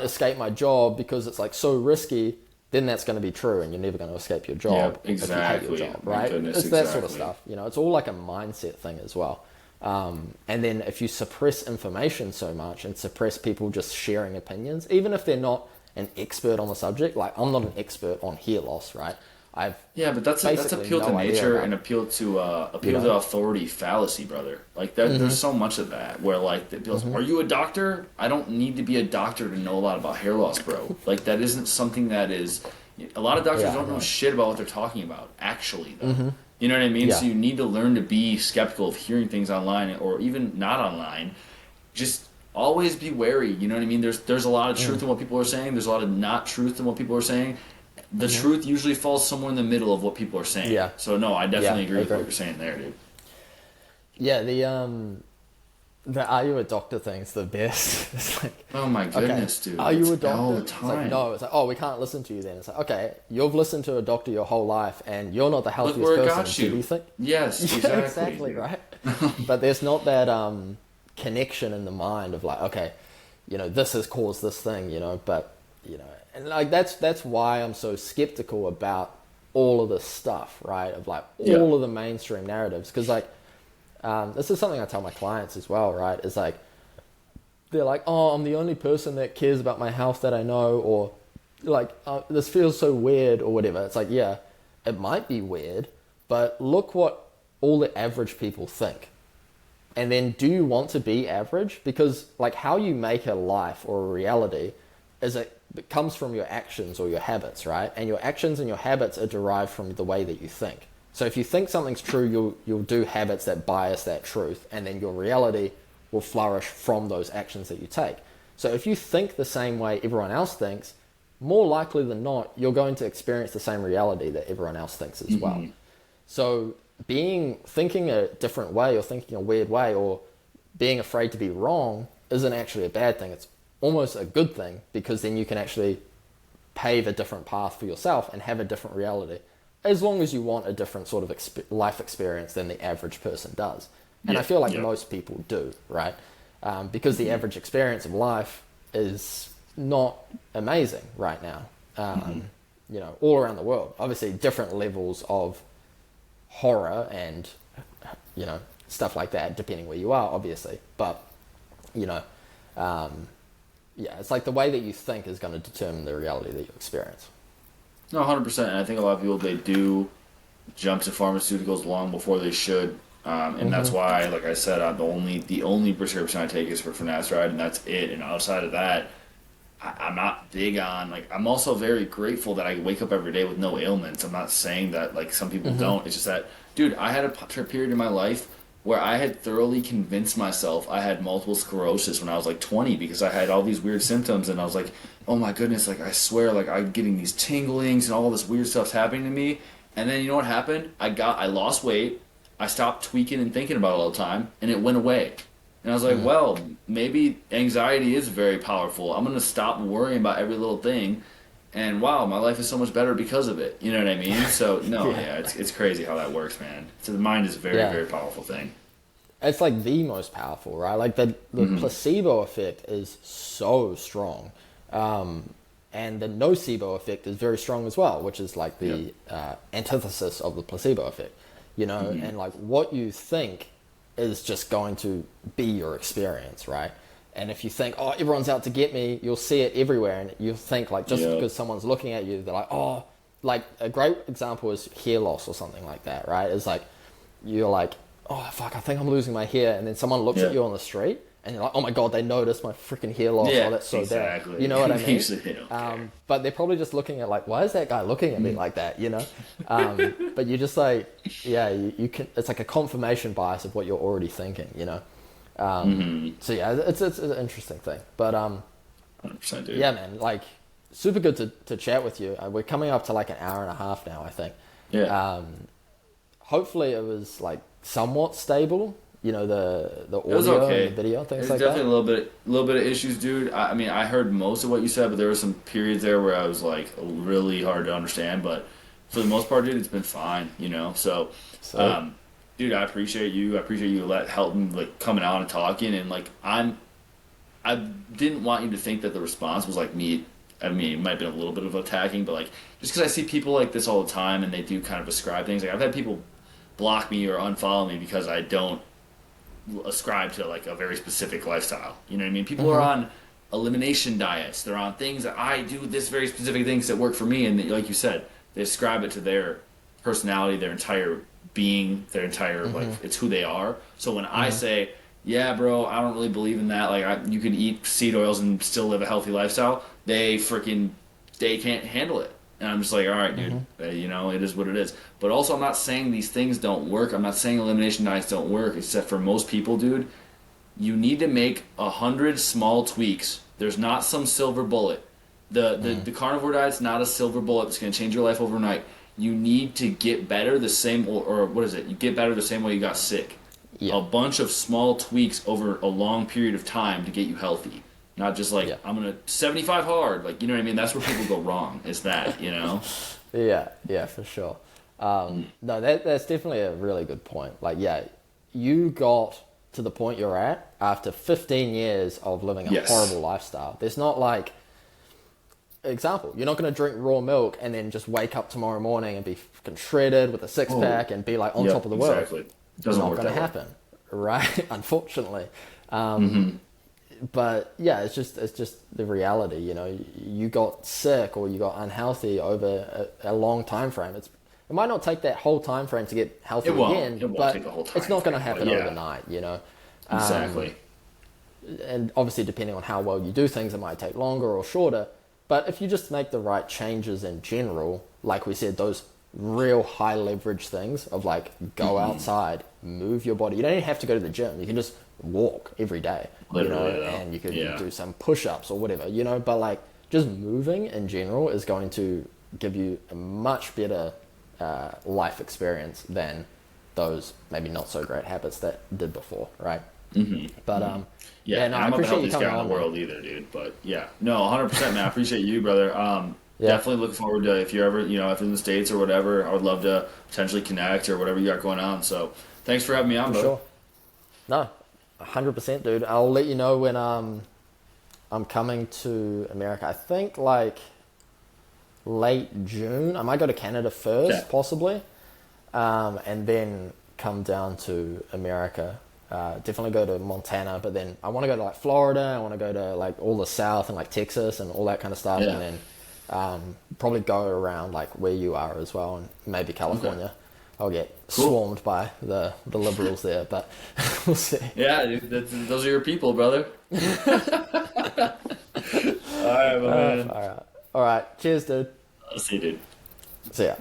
S2: escape my job because it's like so risky, then that's going to be true, and you're never going to escape your job if you hate your job, right?
S1: Goodness,
S2: it's that sort of stuff, you know. It's all like a mindset thing as well. And then if you suppress information so much and suppress people just sharing opinions, even if they're not an expert on the subject, like I'm not an expert on hair loss, right?
S1: But that's appeal to nature and appeal to authority fallacy, brother. Like that, there's so much of that where like are you a doctor? I don't need to be a doctor to know a lot about hair loss, bro. Like that isn't something that is. A lot of doctors don't know shit about what they're talking about. Actually, though, you know what I mean.
S2: Yeah.
S1: So you need to learn to be skeptical of hearing things online or even not online. Just always be wary. You know what I mean. There's a lot of truth in what people are saying. There's a lot of not truth in what people are saying. The truth usually falls somewhere in the middle of what people are saying. Yeah. So no, I definitely agree with what you're saying there, dude.
S2: Yeah, the are you a doctor thing's the best. It's like,
S1: oh my goodness, dude.
S2: Are you a doctor?
S1: All the time.
S2: It's like, no, it's like, oh, we can't listen to you then. It's like, okay, you've listened to a doctor your whole life and you're not the healthiest
S1: Look where it
S2: person.
S1: got you.
S2: Do you think?
S1: Yes,
S2: exactly, right? But there's not that connection in the mind of like, okay, you know, this has caused this thing, you know, but you know, and like that's why I'm so skeptical about all of this stuff, right? Of like all of the mainstream narratives, because like this is something I tell my clients as well, right? Is like they're like, oh, I'm the only person that cares about my health that I know, or like this feels so weird or whatever. It's like, yeah, it might be weird, but look what all the average people think. And then do you want to be average? Because like how you make a life or a reality it comes from your actions or your habits, right? And your actions and your habits are derived from the way that you think. So if you think something's true, you'll do habits that bias that truth, and then your reality will flourish from those actions that you take. So if you think the same way everyone else thinks, more likely than not, you're going to experience the same reality that everyone else thinks as well. So thinking a different way or thinking a weird way or being afraid to be wrong isn't actually a bad thing. It's almost a good thing because then you can actually pave a different path for yourself and have a different reality, as long as you want a different sort of life experience than the average person does. And I feel like most people do, right? Because the average experience of life is not amazing right now. You know, all around the world. Obviously, different levels of horror and, you know, stuff like that, depending where you are, obviously. But, you know, yeah, it's like the way that you think is going to determine the reality that you experience.
S1: No, 100%. And I think a lot of people, they do jump to pharmaceuticals long before they should. And that's why, like I said, the only prescription I take is for finasteride, and that's it. And outside of that, I'm not big on, like, I'm also very grateful that I wake up every day with no ailments. I'm not saying that, like, some people don't. It's just that, dude, I had a period in my life where I had thoroughly convinced myself I had multiple sclerosis when I was like 20 because I had all these weird symptoms, and I was like, oh my goodness, like, I swear, like, I'm getting these tinglings and all this weird stuff's happening to me. And then you know what happened? I lost weight. I stopped tweaking and thinking about it all the time, and it went away. And I was like, well, maybe anxiety is very powerful. I'm going to stop worrying about every little thing. And wow, my life is so much better because of it. You know what I mean? So, no, it's crazy how that works, man. So the mind is a very, very powerful thing.
S2: It's like the most powerful, right? Like the placebo effect is so strong. And the nocebo effect is very strong as well, which is like the antithesis of the placebo effect. You know, and like what you think is just going to be your experience, right? And if you think, oh, everyone's out to get me, you'll see it everywhere, and you'll think like just because someone's looking at you, they're like, oh, like a great example is hair loss or something like that, right? It's like you're like, oh fuck, I think I'm losing my hair, and then someone looks at you on the street, and you're like, oh my god, they noticed my freaking hair loss. Oh, that's so bad. You know what I mean? But they're probably just looking at like, why is that guy looking at me like that? You know? But you just like, you can. It's like a confirmation bias of what you're already thinking. You know? So yeah, it's an interesting thing. But
S1: 100%, dude.
S2: yeah, man, like super good to chat with you. We're coming up to like an hour and a half now, I think.
S1: Yeah.
S2: Hopefully it was like somewhat stable. You know, the audio
S1: okay.
S2: and the video, things
S1: There's
S2: like
S1: definitely
S2: that.
S1: a little bit of issues, dude. I mean, I heard most of what you said, but there were some periods there where I was like really hard to understand. But for the most part, dude, it's been fine. You know, so dude, I appreciate you. I appreciate you helping like coming out and talking. And like I didn't want you to think that the response was like me. I mean, it might have been a little bit of attacking, but like just because I see people like this all the time and they do kind of ascribe things. Like I've had people block me or unfollow me because I don't ascribe to like a very specific lifestyle. You know what I mean? People are on elimination diets. They're on things that I do this very specific things that work for me, and like you said, they ascribe it to their personality, their entire being, their entire like it's who they are. So when I say, yeah, bro, I don't really believe in that. Like you can eat seed oils and still live a healthy lifestyle. They can't handle it. And I'm just like, all right, dude, you know, it is what it is. But also, I'm not saying these things don't work. I'm not saying elimination diets don't work, except for most people, dude. You need to make 100 small tweaks. There's not some silver bullet. The carnivore diet's not a silver bullet that's going to change your life overnight. You need to get better the same, or what is it? You get better the same way you got sick. A bunch of small tweaks over a long period of time to get you healthy. Not just like, I'm going to 75 hard. Like, you know what I mean? That's where people go wrong, is that, you know?
S2: Yeah, for sure. No, that's definitely a really good point. Like, yeah, you got to the point you're at after 15 years of living a horrible lifestyle. There's not like, example, you're not going to drink raw milk and then just wake up tomorrow morning and be fucking shredded with a six-pack and be like on top of the world.
S1: Exactly. Doesn't work that way.
S2: Not going to happen, right? Unfortunately. But yeah, it's just the reality. You know, you got sick or you got unhealthy over a long time frame. It might not take that whole time frame to get healthy again, but it's not going to happen overnight. You know,
S1: exactly.
S2: And obviously, depending on how well you do things, it might take longer or shorter. But if you just make the right changes in general, like we said, those real high leverage things of like go outside, move your body. You don't even have to go to the gym. You can just walk every day,
S1: literally,
S2: you know, and you can do some push-ups or whatever, you know, but like just moving in general is going to give you a much better life experience than those maybe not so great habits that did before, right?
S1: Hmm.
S2: But
S1: Yeah,
S2: yeah,
S1: and
S2: no, I
S1: I'm not the
S2: appreciate you
S1: healthiest
S2: coming
S1: guy in
S2: on,
S1: the
S2: man.
S1: world either, dude. But yeah, no, 100%, man. I appreciate you, brother.
S2: Yeah,
S1: Definitely looking forward to if you're ever, if you're in the States or whatever, I would love to potentially connect or whatever you got going on. So thanks for having me on,
S2: for
S1: brother.
S2: sure. No, 100%, dude. I'll let you know when I'm coming to America. I think like late June. I might go to Canada
S1: Okay.
S2: first, possibly, and then come down to America. Definitely go to Montana, but then I want to go to like Florida. I want to go to like all the South and like Texas and all that kind of stuff, and
S1: Yeah.
S2: then probably go around like where you are as well, and maybe
S1: Okay.
S2: California. I'll get
S1: Cool.
S2: swarmed by the liberals there, but we'll see.
S1: Yeah, dude, those are your people, brother. All right, my man.
S2: All right, cheers, dude.
S1: I'll see you, dude.
S2: See ya.